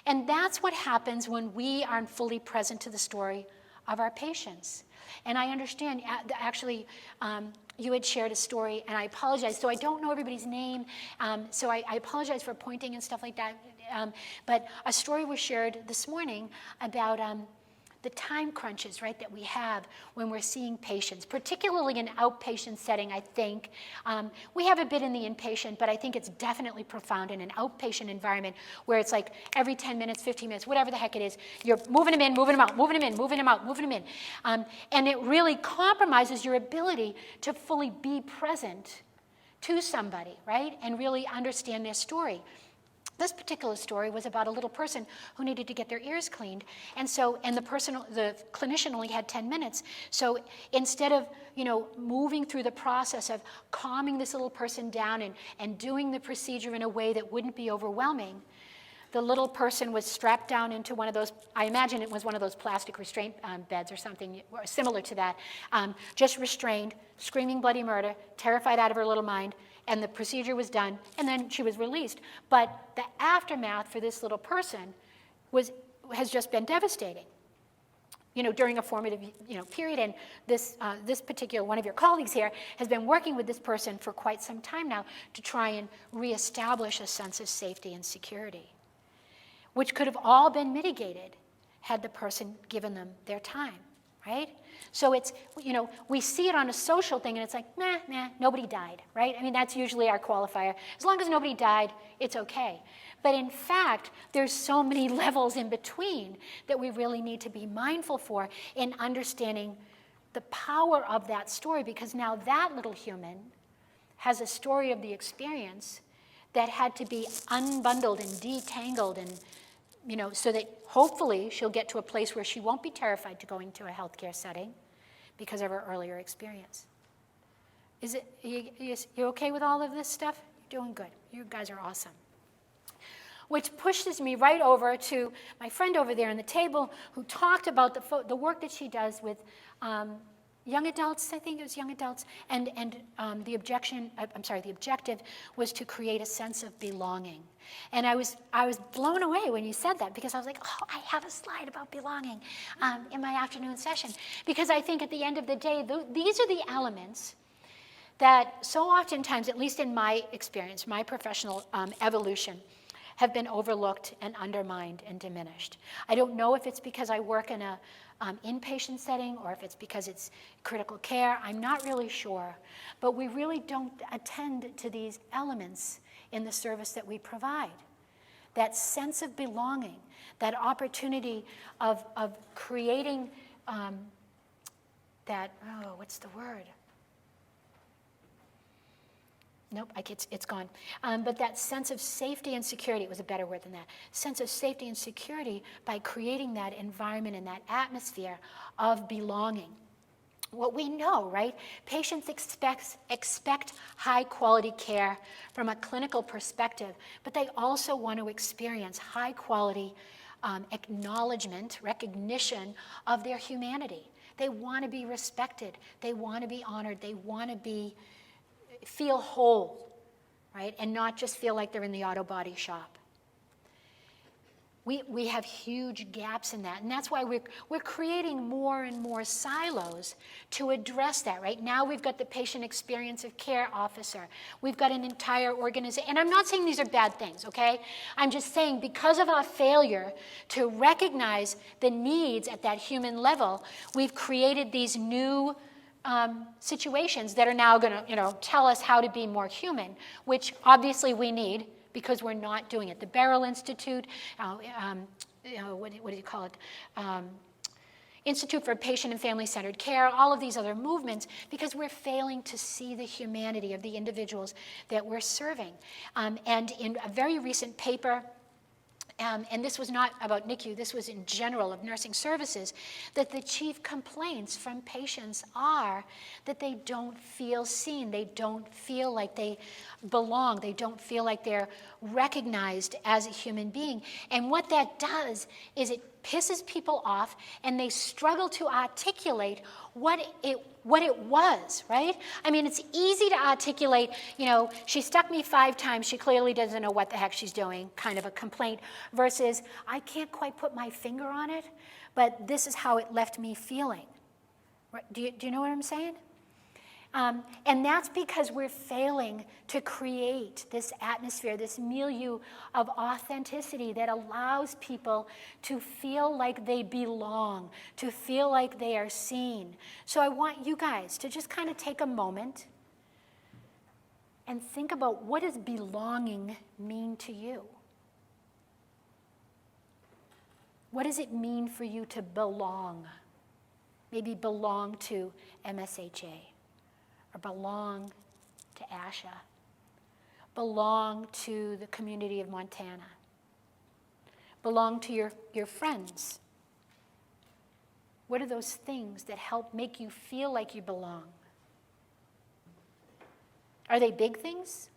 S2: And that's what happens when we aren't fully present to the story of our patients. And I understand, actually, you had shared a story, and I apologize. So I don't know everybody's name, so I apologize for pointing and stuff like that. But a story was shared this morning about the time crunches, right, that we have when we're seeing patients, particularly in outpatient setting, I think. We have a bit in the inpatient, but I think it's definitely profound in an outpatient environment where it's like every 10 minutes, 15 minutes, whatever the heck it is, you're moving them in, moving them out, moving them in, moving them out, moving them in. And it really compromises your ability to fully be present to somebody, right, and really understand their story. This particular story was about a little person who needed to get their ears cleaned, and the clinician only had 10 minutes. So instead of moving through the process of calming this little person down and doing the procedure in a way that wouldn't be overwhelming, the little person was strapped down into one of those, I imagine it was one of those plastic restraint beds or something similar to that, just restrained, screaming bloody murder, terrified out of her little mind. And the procedure was done, and then she was released. But the aftermath for this little person has just been devastating. During a formative period, and this particular one of your colleagues here has been working with this person for quite some time now to try and reestablish a sense of safety and security, which could have all been mitigated had the person given them their time, right? So it's, we see it on a social thing, and it's like, nah, nobody died, right? I mean, that's usually our qualifier. As long as nobody died, it's okay. But in fact, there's so many levels in between that we really need to be mindful for in understanding the power of that story, because now that little human has a story of the experience that had to be unbundled and detangled and so that hopefully she'll get to a place where she won't be terrified to going to a healthcare setting because of her earlier experience. You okay with all of this stuff? You're doing good. You guys are awesome. Which pushes me right over to my friend over there on the table who talked about the work that she does with young adults, I think it was young adults, and the objective was to create a sense of belonging. And I was blown away when you said that, because I was like, oh, I have a slide about belonging in my afternoon session. Because I think at the end of the day, these are the elements that so oftentimes, at least in my experience, my professional evolution, have been overlooked and undermined and diminished. I don't know if it's because I work in a inpatient setting or if it's because it's critical care. I'm not really sure. But we really don't attend to these elements in the service that we provide. That sense of belonging, that opportunity of creating what's the word? Nope, it's gone. But that sense of safety and security, it was a better word than that, sense of safety and security by creating that environment and that atmosphere of belonging. What we know, right? Patients expect high quality care from a clinical perspective, but they also want to experience high quality acknowledgement, recognition of their humanity. They want to be respected. They want to be honored. They want to feel whole, right? And not just feel like they're in the auto body shop. We have huge gaps in that, and that's why we're creating more and more silos to address that. Right now we've got the patient experience of care officer. We've got an entire organization, and I'm not saying these are bad things, okay? I'm just saying because of our failure to recognize the needs at that human level, we've created these new situations that are now going to, tell us how to be more human, which obviously we need, because we're not doing it. The Beryl Institute, what do you call it? Institute for Patient and Family-Centered Care, all of these other movements, because we're failing to see the humanity of the individuals that we're serving. And in a very recent paper, and this was not about NICU, this was in general of nursing services, that the chief complaints from patients are that they don't feel seen, they don't feel like they belong, they don't feel like they're recognized as a human being. And what that does is it pisses people off, and they struggle to articulate what it was, right? I mean, it's easy to articulate, she stuck me 5 times, she clearly doesn't know what the heck she's doing, kind of a complaint, versus, I can't quite put my finger on it, but this is how it left me feeling. Do you know what I'm saying? And that's because we're failing to create this atmosphere, this milieu of authenticity that allows people to feel like they belong, to feel like they are seen. So I want you guys to just kind of take a moment and think about, what does belonging mean to you? What does it mean for you to belong? Maybe belong to MSHA. Or belong to MSHA, belong to the community of Montana, belong to your friends. What are those things that help make you feel like you belong? Are they big things?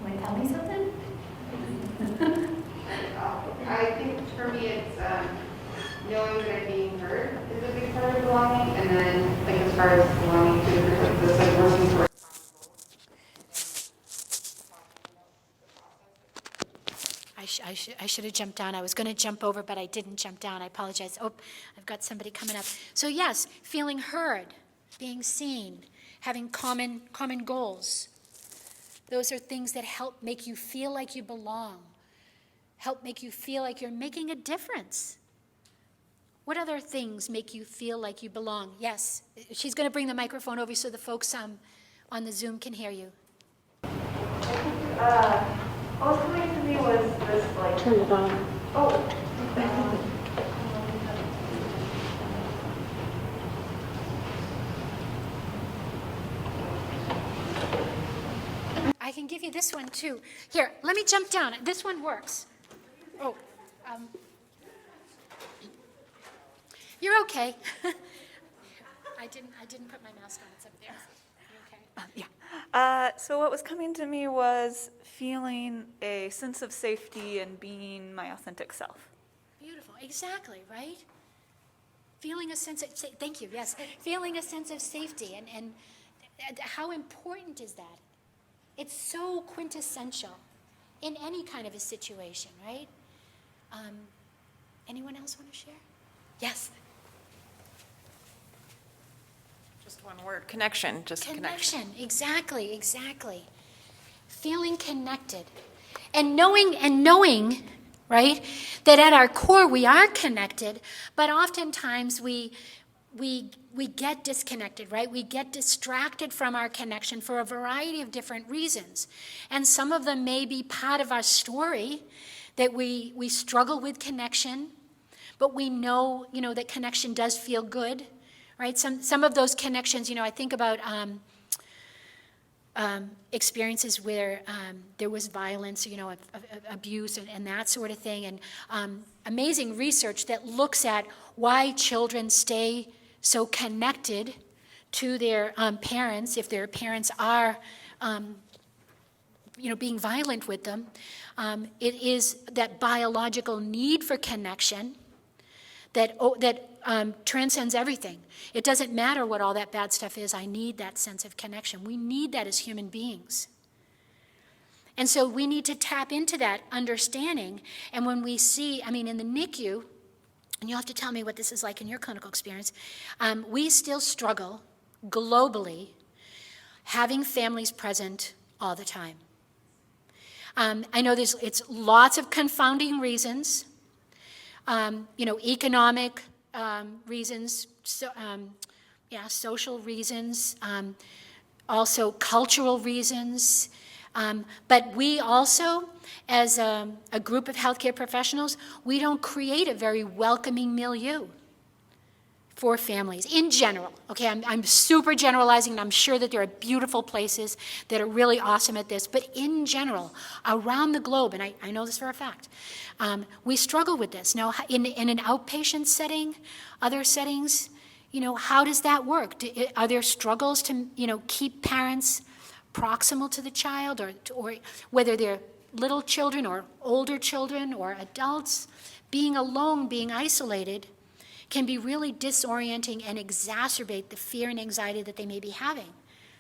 S2: Want to tell me something?
S3: I think for me it's knowing that I'm being heard is a big part of belonging, and then like as far as belonging to the group, this like working towards.
S2: I should have jumped down. I was going to jump over, but I didn't jump down. I apologize. Oh, I've got somebody coming up. So yes, feeling heard, being seen, having common goals. Those are things that help make you feel like you belong, help make you feel like you're making a difference. What other things make you feel like you belong? Yes, she's going to bring the microphone over so the folks on the Zoom can hear you.
S3: What was coming to me was this like.
S4: Turn it on.
S3: Oh.
S2: I can give you this one too. Here, let me jump down. This one works. Oh, you're okay. I didn't put my mask on. It's up there. You okay?
S4: Yeah. So what was coming to me was feeling a sense of safety and being my authentic self.
S2: Beautiful. Exactly, right? Feeling a sense of, thank you, yes. Feeling a sense of safety. And how important is that? It's so quintessential in any kind of a situation, right? Anyone else want to share? Yes.
S5: Just one word, connection, just connection.
S2: Exactly. Feeling connected. And knowing, right, that at our core we are connected, but oftentimes we get disconnected, right? We get distracted from our connection for a variety of different reasons. And some of them may be part of our story that we struggle with connection, but we know, that connection does feel good, right? Some of those connections, I think about experiences where there was violence, abuse and that sort of thing, and amazing research that looks at why children stay so connected to their parents if their parents are, being violent with them. It is that biological need for connection that transcends everything. It doesn't matter what all that bad stuff is. I need that sense of connection. We need that as human beings. And so we need to tap into that understanding. And when we see, in the NICU, and you'll have to tell me what this is like in your clinical experience, we still struggle globally having families present all the time. I know it's lots of confounding reasons, economic reasons, social reasons, also cultural reasons. But we also, as a group of healthcare professionals, we don't create a very welcoming milieu for families in general. Okay, I'm super generalizing, and I'm sure that there are beautiful places that are really awesome at this, but in general, around the globe, and I know this for a fact, we struggle with this. Now, in an outpatient setting, other settings, how does that work? Are there struggles to, keep parents proximal to the child, or whether they're little children or older children or adults? Being alone, being isolated, can be really disorienting and exacerbate the fear and anxiety that they may be having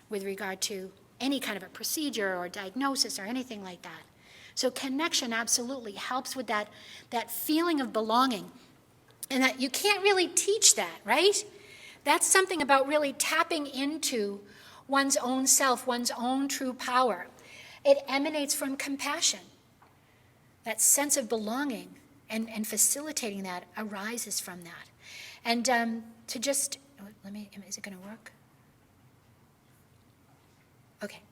S2: with regard to any kind of a procedure or diagnosis or anything like that. So connection absolutely helps with that feeling of belonging. And that you can't really teach that, right? That's something about really tapping into one's own self, one's own true power. It emanates from compassion. That sense of belonging and facilitating that arises from that. And to just, is it going to work? Okay.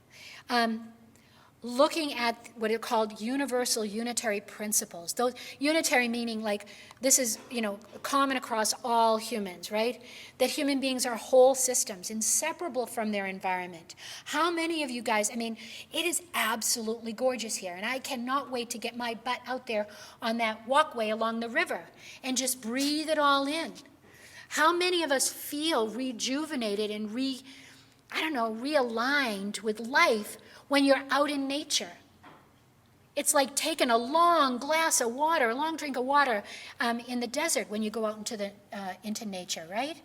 S2: Looking at what are called universal unitary principles. Those unitary meaning like this is, common across all humans, right? That human beings are whole systems, inseparable from their environment. How many of you guys, it is absolutely gorgeous here, and I cannot wait to get my butt out there on that walkway along the river and just breathe it all in. How many of us feel rejuvenated and realigned with life when you're out in nature? It's like taking a long glass of water, a long drink of water in the desert when you go out into nature, right?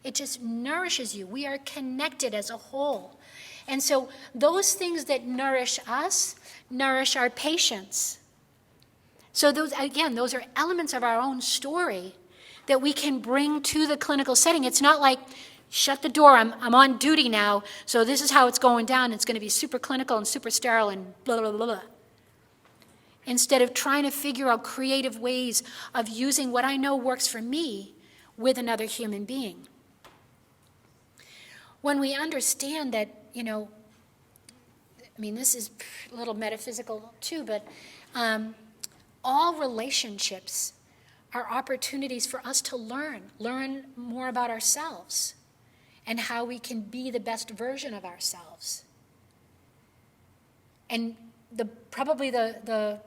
S2: It just nourishes you. We are connected as a whole. And so those things that nourish us nourish our patients. So those are elements of our own story that we can bring to the clinical setting. It's not like, shut the door, I'm on duty now, so this is how it's going down. It's going to be super clinical and super sterile and blah, blah, blah, blah. Instead of trying to figure out creative ways of using what I know works for me with another human being. When we understand that, this is a little metaphysical too, but all relationships are opportunities for us to learn more about ourselves and how we can be the best version of ourselves. And probably the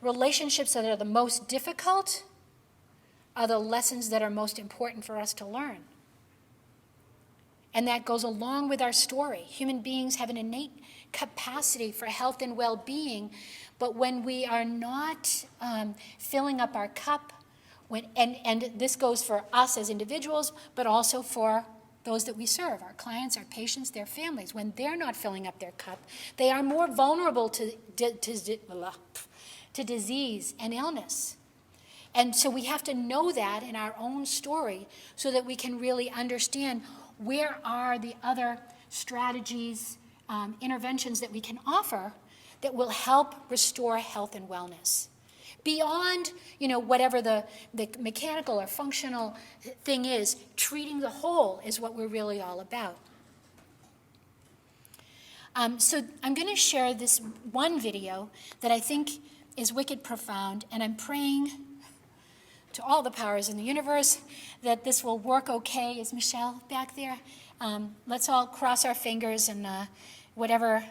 S2: relationships that are the most difficult are the lessons that are most important for us to learn. And that goes along with our story. Human beings have an innate capacity for health and well-being, but when we are not filling up our cup, and this goes for us as individuals, but also for those that we serve, our clients, our patients, their families. When they're not filling up their cup, they are more vulnerable to disease and illness. And so we have to know that in our own story so that we can really understand where are the other strategies, interventions that we can offer that will help restore health and wellness. Beyond, whatever the mechanical or functional thing is, treating the whole is what we're really all about. So I'm going to share this one video that I think is wicked profound, and I'm praying to all the powers in the universe that this will work okay. Is Michelle back there? Let's all cross our fingers and whatever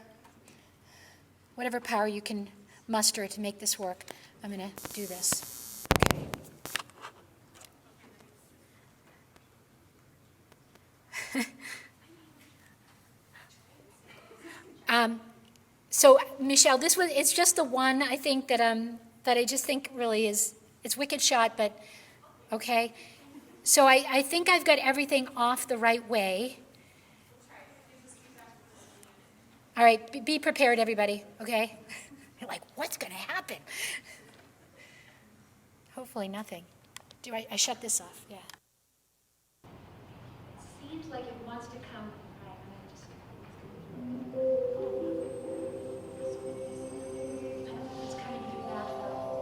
S2: power you can muster to make this work. I'm going to do this. Okay. So Michelle, it's just the one I think that I just think really it's wicked shot, but okay. So I think I've got everything off the right way. All right, be prepared, everybody, okay? You're like, what's going to happen? Hopefully nothing. I shut this off? Yeah. It seems like it wants to come. All right, I'm going to just... It's coming through that though.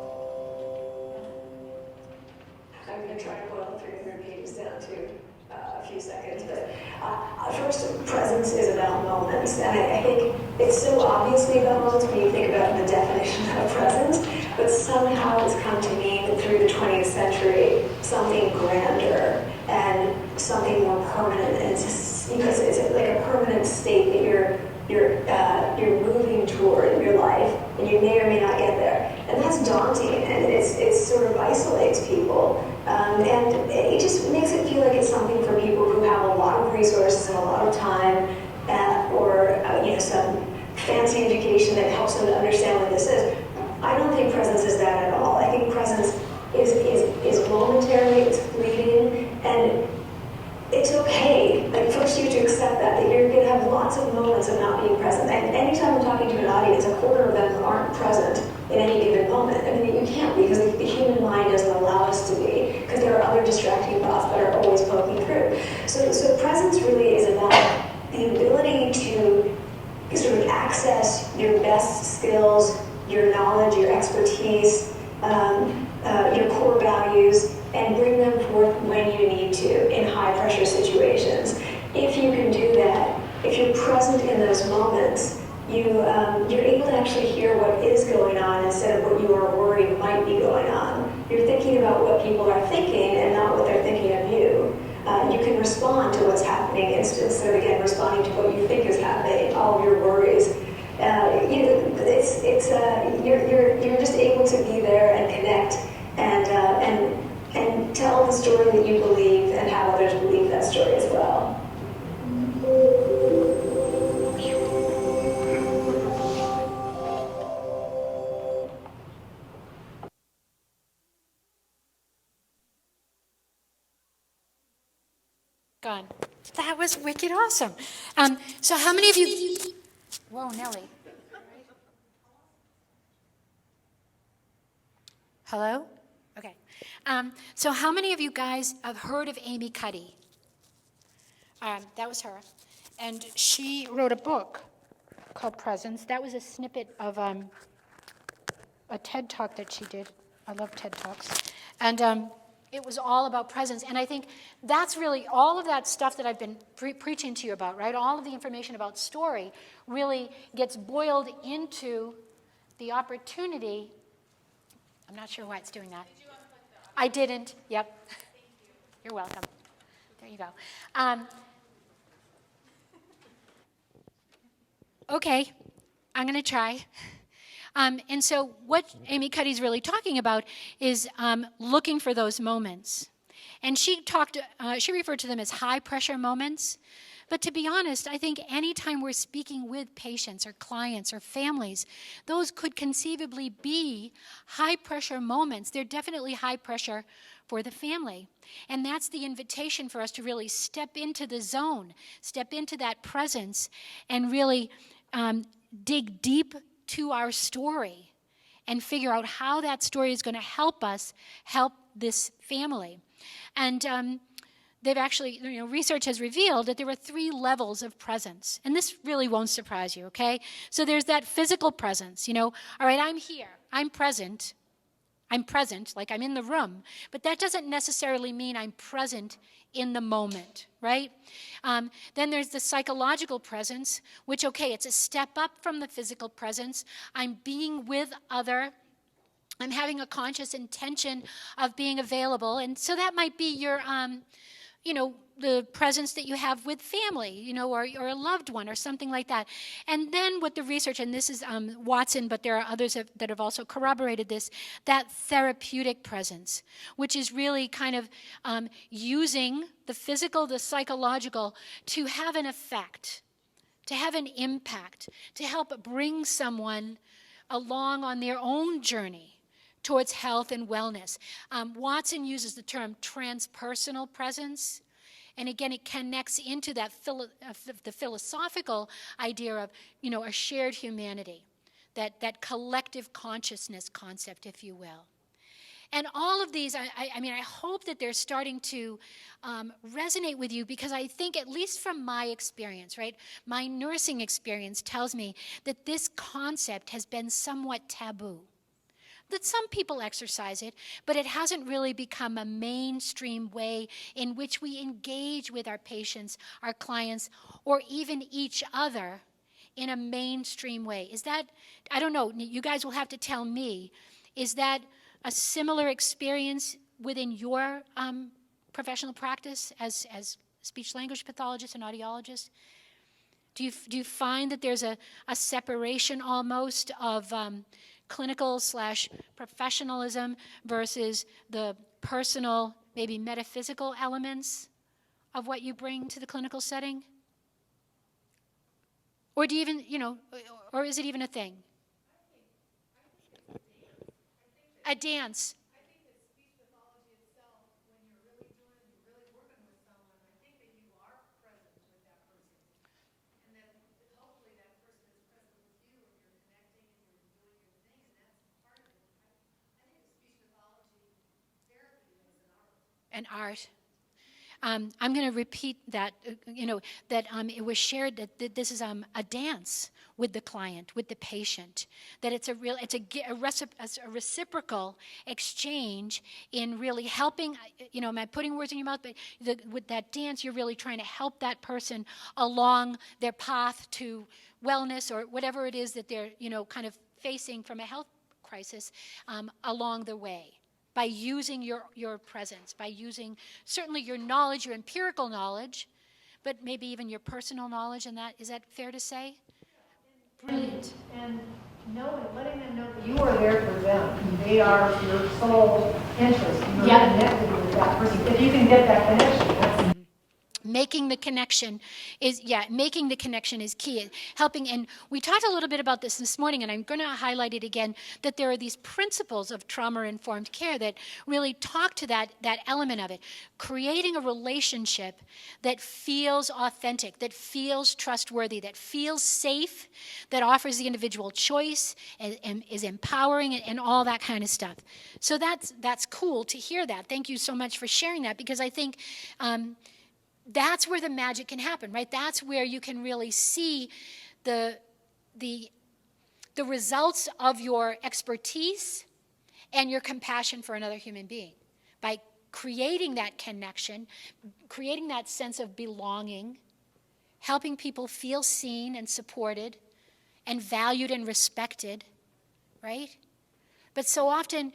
S6: I'm going to try to boil 300 pages down to a few seconds, but first, presence is about moments, and I think it's so obviously about moments when you think about the definition of presence, but somehow it's come to mean that through the 20th century, something grander and something more permanent, and it's just, because it's like a permanent state that you're moving toward in your life, and you may or may not get there. And that's daunting, and it sort of isolates people. And it just makes it feel like it's something for people who have a lot of resources and a lot of time, or some fancy education that helps them to understand what this is. I don't think presence is that at all. I think presence is momentary, it's fleeting, and it's okay. Like, first you have to accept that you're going to have lots of moments of not being present. And anytime I'm talking to an audience, a quarter of them aren't present in any given moment. I mean, you can't, because the human mind doesn't allow us to be, because there are other distracting thoughts that are always poking through. So presence really is about the ability to sort of access your best skills, your knowledge, your expertise, your core values, and bring them forth when you need to in high-pressure situations. If you can do that, if you're present in those moments, you're able to actually hear what is going on instead of what you are worried might be going on. You're thinking about what people are thinking and not what they're thinking of you. You can respond to what's happening instead of, again, responding to what you think is happening, all of your worries. You're just able to be there and connect and tell the story that you believe and have others believe that story as well.
S2: Gone. That was wicked awesome. So how many of you... Whoa, Nellie. Hello? Okay. So how many of you guys have heard of Amy Cuddy? That was her. And she wrote a book called Presence. That was a snippet of a TED Talk that she did. I love TED Talks. And it was all about presence. And I think that's really all of that stuff that I've been preaching to you about, right? All of the information about story really gets boiled into the opportunity. I'm not sure why it's doing that. Did you unplug that? I didn't. Yep. Thank you. You're welcome. There you go. Okay, I'm going to try. And so what Amy Cuddy's really talking about is looking for those moments. And she referred to them as high-pressure moments. But to be honest, I think anytime we're speaking with patients or clients or families, those could conceivably be high-pressure moments. They're definitely high pressure for the family. And that's the invitation for us to really step into the zone, step into that presence, and really dig deep to our story and figure out how that story is going to help us help this family. And they've actually, research has revealed that there are 3 levels of presence. And this really won't surprise you, okay? So there's that physical presence, all right, I'm here, I'm present, like I'm in the room, but that doesn't necessarily mean I'm present in the moment, right? Then there's the psychological presence, which, okay, it's a step up from the physical presence. I'm being with other I'm having a conscious intention of being available. And so that might be your, the presence that you have with family, or a loved one or something like that. And then what the research, and this is Watson, but there are others that have also corroborated this, that therapeutic presence, which is really kind of using the physical, the psychological to have an effect, to have an impact, to help bring someone along on their own journey towards health and wellness. Watson uses the term transpersonal presence. And again, it connects into that the philosophical idea of, a shared humanity, that collective consciousness concept, if you will. And all of these, I hope that they're starting to resonate with you, because I think, at least from my experience, right, my nursing experience tells me that this concept has been somewhat taboo. That some people exercise it, but it hasn't really become a mainstream way in which we engage with our patients, our clients, or even each other in a mainstream way. Is that, I don't know, you guys will have to tell me, is that a similar experience within your professional practice as speech-language pathologists and audiologists? Do you find that there's a separation almost of clinical/professionalism versus the personal, maybe metaphysical elements of what you bring to the clinical setting? Or do you even, or is it even a thing? A dance.
S7: I think that speech pathology itself, when you're really working with someone, I think that you are present with that person. And that hopefully that person is present with you, and you're connecting and you're doing your thing, and that's part of it. I think the speech pathology therapy is an art.
S2: An art. I'm going to repeat that, that it was shared that this is a dance with the client, with the patient, that it's a reciprocal exchange in really helping, am I putting words in your mouth? But with that dance, you're really trying to help that person along their path to wellness, or whatever it is that they're, kind of facing from a health crisis along the way. By using your presence, by using certainly your knowledge, your empirical knowledge, but maybe even your personal knowledge, and is that fair to say? Brilliant.
S7: And letting them know that you are there for them. They are your sole interest. You're connected with that person. If you can get that connection, that's
S2: Making the connection is key. Helping, and we talked a little bit about this morning, and I'm going to highlight it again, that there are these principles of trauma-informed care that really talk to that element of it. Creating a relationship that feels authentic, that feels trustworthy, that feels safe, that offers the individual choice, and is empowering, and all that kind of stuff. So that's cool to hear that. Thank you so much for sharing that, because I think that's where the magic can happen, right? That's where you can really see the results of your expertise and your compassion for another human being. By creating that connection, creating that sense of belonging, helping people feel seen and supported and valued and respected, right? But so often,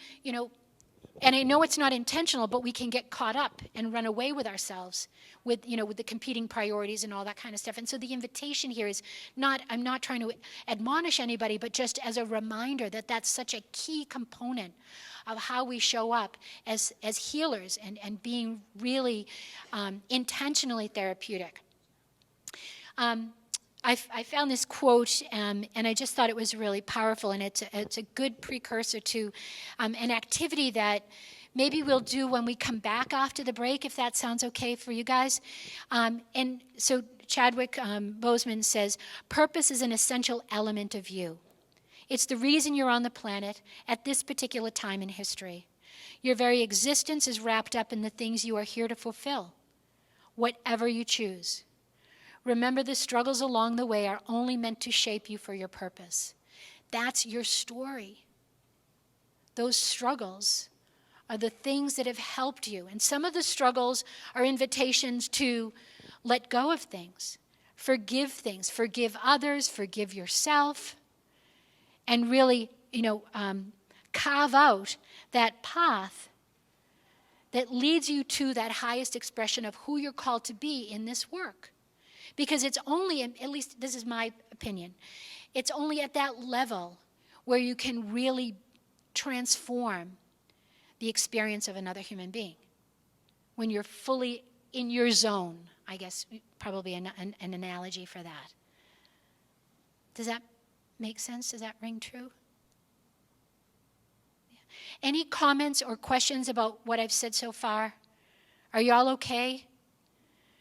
S2: and I know it's not intentional, but we can get caught up and run away with ourselves with the competing priorities and all that kind of stuff. And so the invitation here is I'm not trying to admonish anybody, but just as a reminder that that's such a key component of how we show up as healers and being really intentionally therapeutic. I found this quote, and I just thought it was really powerful, and it's a good precursor to an activity that maybe we'll do when we come back after the break, if that sounds okay for you guys. And so Chadwick Boseman says, purpose is an essential element of you. It's the reason you're on the planet at this particular time in history. Your very existence is wrapped up in the things you are here to fulfill, whatever you choose. Remember, the struggles along the way are only meant to shape you for your purpose. That's your story. Those struggles are the things that have helped you. And some of the struggles are invitations to let go of things, forgive others, forgive yourself, and really, carve out that path that leads you to that highest expression of who you're called to be in this work. Because it's only, at least this is my opinion, it's only at that level where you can really transform the experience of another human being. When you're fully in your zone, I guess probably an analogy for that. Does that make sense? Does that ring true? Yeah. Any comments or questions about what I've said so far? Are you all okay?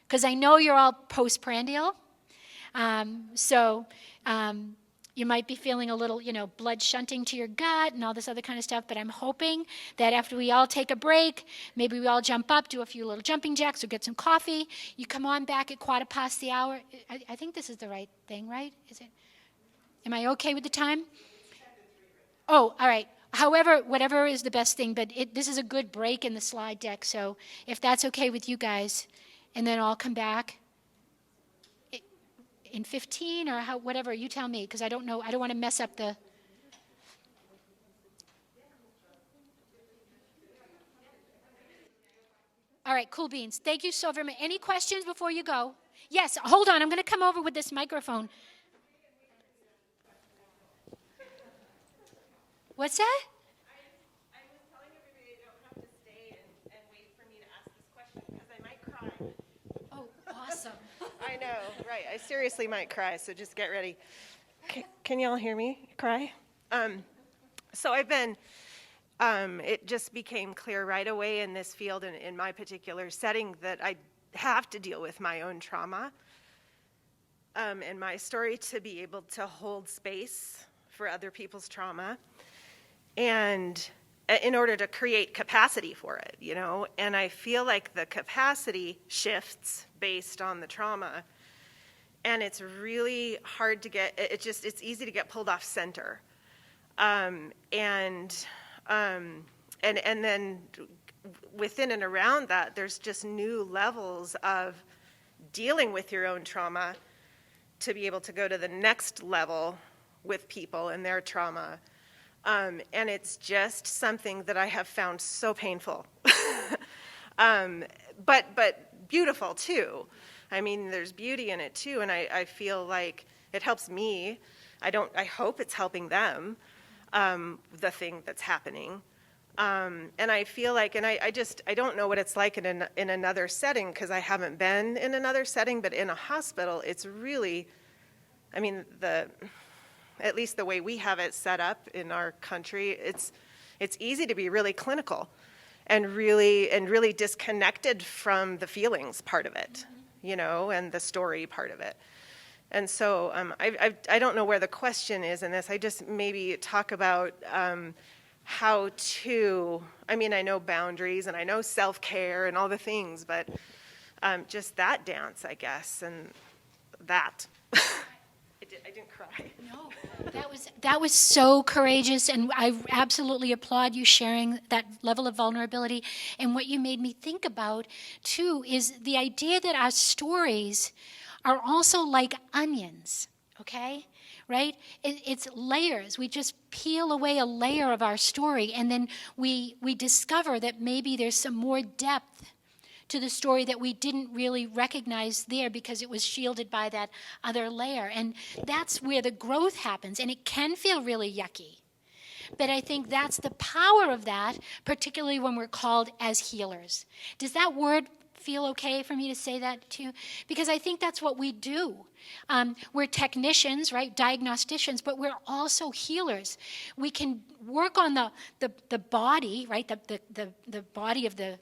S2: Because I know you're all postprandial. You might be feeling a little, blood shunting to your gut and all this other kind of stuff, but I'm hoping that after we all take a break, maybe we all jump up, do a few little jumping jacks or get some coffee. You come on back at 1:15. I think this is the right thing, right? Is it? Am I okay with the time? Oh, all right. However, whatever is the best thing, but this is a good break in the slide deck, so if that's okay with you guys, and then I'll come back in 15 or whatever, you tell me, because I don't know, I don't want to mess up the... All right, cool beans. Thank you so very much. Any questions before you go? Yes, hold on, I'm going to come over with this microphone. What's that?
S5: I was telling everybody they don't have to stay and wait for me to ask this question because I might cry.
S2: Oh, awesome.
S5: I know, right. I seriously might cry, so just get ready. Can y'all hear me cry? So I've been, it just became clear right away in this field and in my particular setting that I have to deal with my own trauma and my story to be able to hold space for other people's trauma. And in order to create capacity for it, and I feel like the capacity shifts based on the trauma, and it's really hard to get, it's easy to get pulled off center. And then within and around that, there's just new levels of dealing with your own trauma to be able to go to the next level with people and their trauma. And it's just something that I have found so painful, but beautiful too. I mean, there's beauty in it too, and I feel like it helps me. I hope it's helping them, the thing that's happening. And I feel like, and I don't know what it's like in another setting because I haven't been in another setting, but in a hospital, it's really, I mean, at least the way we have it set up in our country, it's easy to be really clinical and really disconnected from the feelings part of it, and the story part of it. And so I don't know where the question is in this. I just maybe talk about how to, I mean, I know boundaries and I know self-care and all the things, but just that dance, I guess, and that. I didn't cry.
S2: No, that was so courageous, and I absolutely applaud you sharing that level of vulnerability. And what you made me think about, too, is the idea that our stories are also like onions, okay? Right? It's layers. We just peel away a layer of our story, and then we discover that maybe there's some more depth to the story that we didn't really recognize there because it was shielded by that other layer. And that's where the growth happens, and it can feel really yucky. But I think that's the power of that, particularly when we're called as healers. Does that word feel okay for me to say that to you? Because I think that's what we do. We're technicians, right, diagnosticians, but we're also healers. We can work on the body, right, the body of the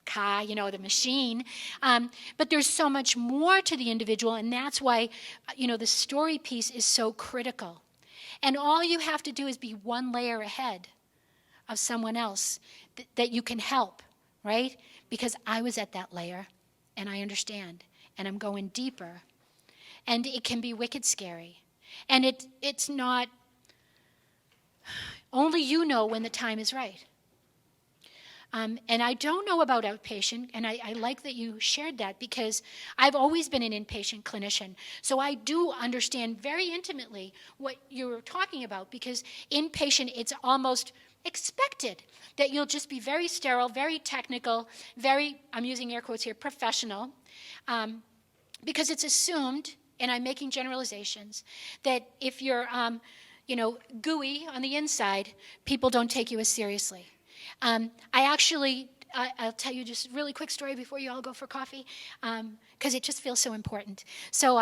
S2: car, the machine. But there's so much more to the individual, and that's why, the story piece is so critical. And all you have to do is be one layer ahead of someone else that you can help, right? Because I was at that layer, and I understand, and I'm going deeper. And it can be wicked scary. And it's not, only you know when the time is right. And I don't know about outpatient, and I like that you shared that because I've always been an inpatient clinician. So I do understand very intimately what you're talking about because inpatient, it's almost expected that you'll just be very sterile, very technical, very, I'm using air quotes here, professional, because it's assumed, and I'm making generalizations, that if you're, gooey on the inside, people don't take you as seriously. I'll tell you just a really quick story before you all go for coffee, because it just feels so important. So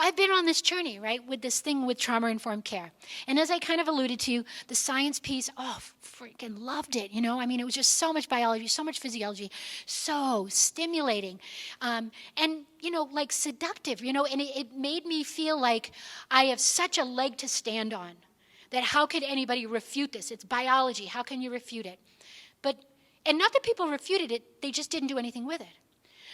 S2: I've been on this journey, right, with this thing with trauma-informed care. And as I kind of alluded to, the science piece, freaking loved it, I mean, it was just so much biology, so much physiology, so stimulating, and, like seductive, and it made me feel like I have such a leg to stand on, that how could anybody refute this? It's biology. How can you refute it? And not that people refuted it, they just didn't do anything with it.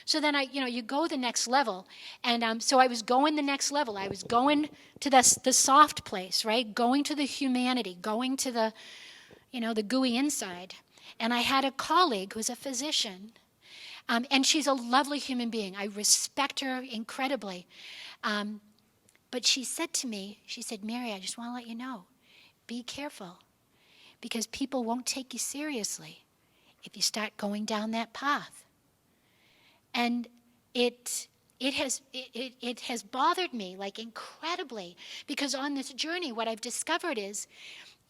S2: So then you go the next level. And so I was going the next level. I was going to the soft place, right? Going to the humanity, going to the, the gooey inside. And I had a colleague who's a physician. And she's a lovely human being. I respect her incredibly. But she said to me, Mary, I just want to let you know, be careful. Because people won't take you seriously if you start going down that path. And it has bothered me like incredibly because on this journey what I've discovered is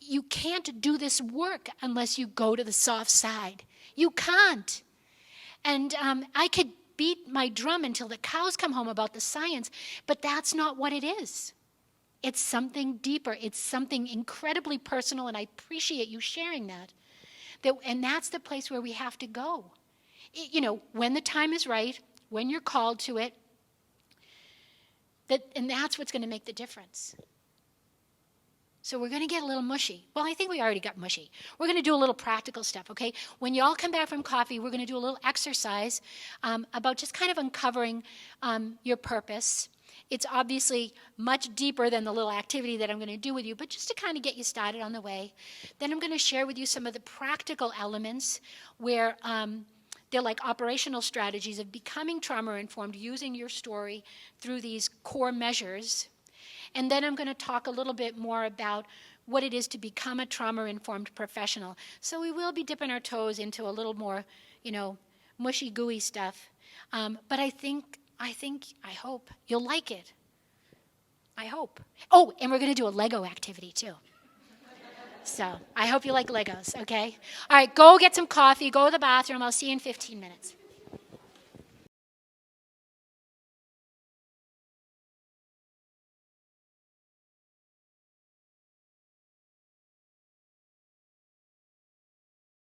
S2: you can't do this work unless you go to the soft side. You can't. And I could beat my drum until the cows come home about the science, but that's not what it is. It's something deeper. It's something incredibly personal, and I appreciate you sharing that. And that's the place where we have to go. When the time is right, when you're called to it, and that's what's going to make the difference. So we're going to get a little mushy. Well, I think we already got mushy. We're going to do a little practical stuff, okay? When you all come back from coffee, we're going to do a little exercise about just kind of uncovering your purpose. It's obviously much deeper than the little activity that I'm going to do with you, but just to kind of get you started on the way. Then I'm going to share with you some of the practical elements where they're like operational strategies of becoming trauma-informed, using your story through these core measures. And then I'm going to talk a little bit more about what it is to become a trauma-informed professional. So we will be dipping our toes into a little more, mushy, gooey stuff. But I hope you'll like it. I hope. Oh, and we're going to do a Lego activity too. So I hope you like Legos, okay? All right, go get some coffee, go to the bathroom. I'll see you in 15 minutes.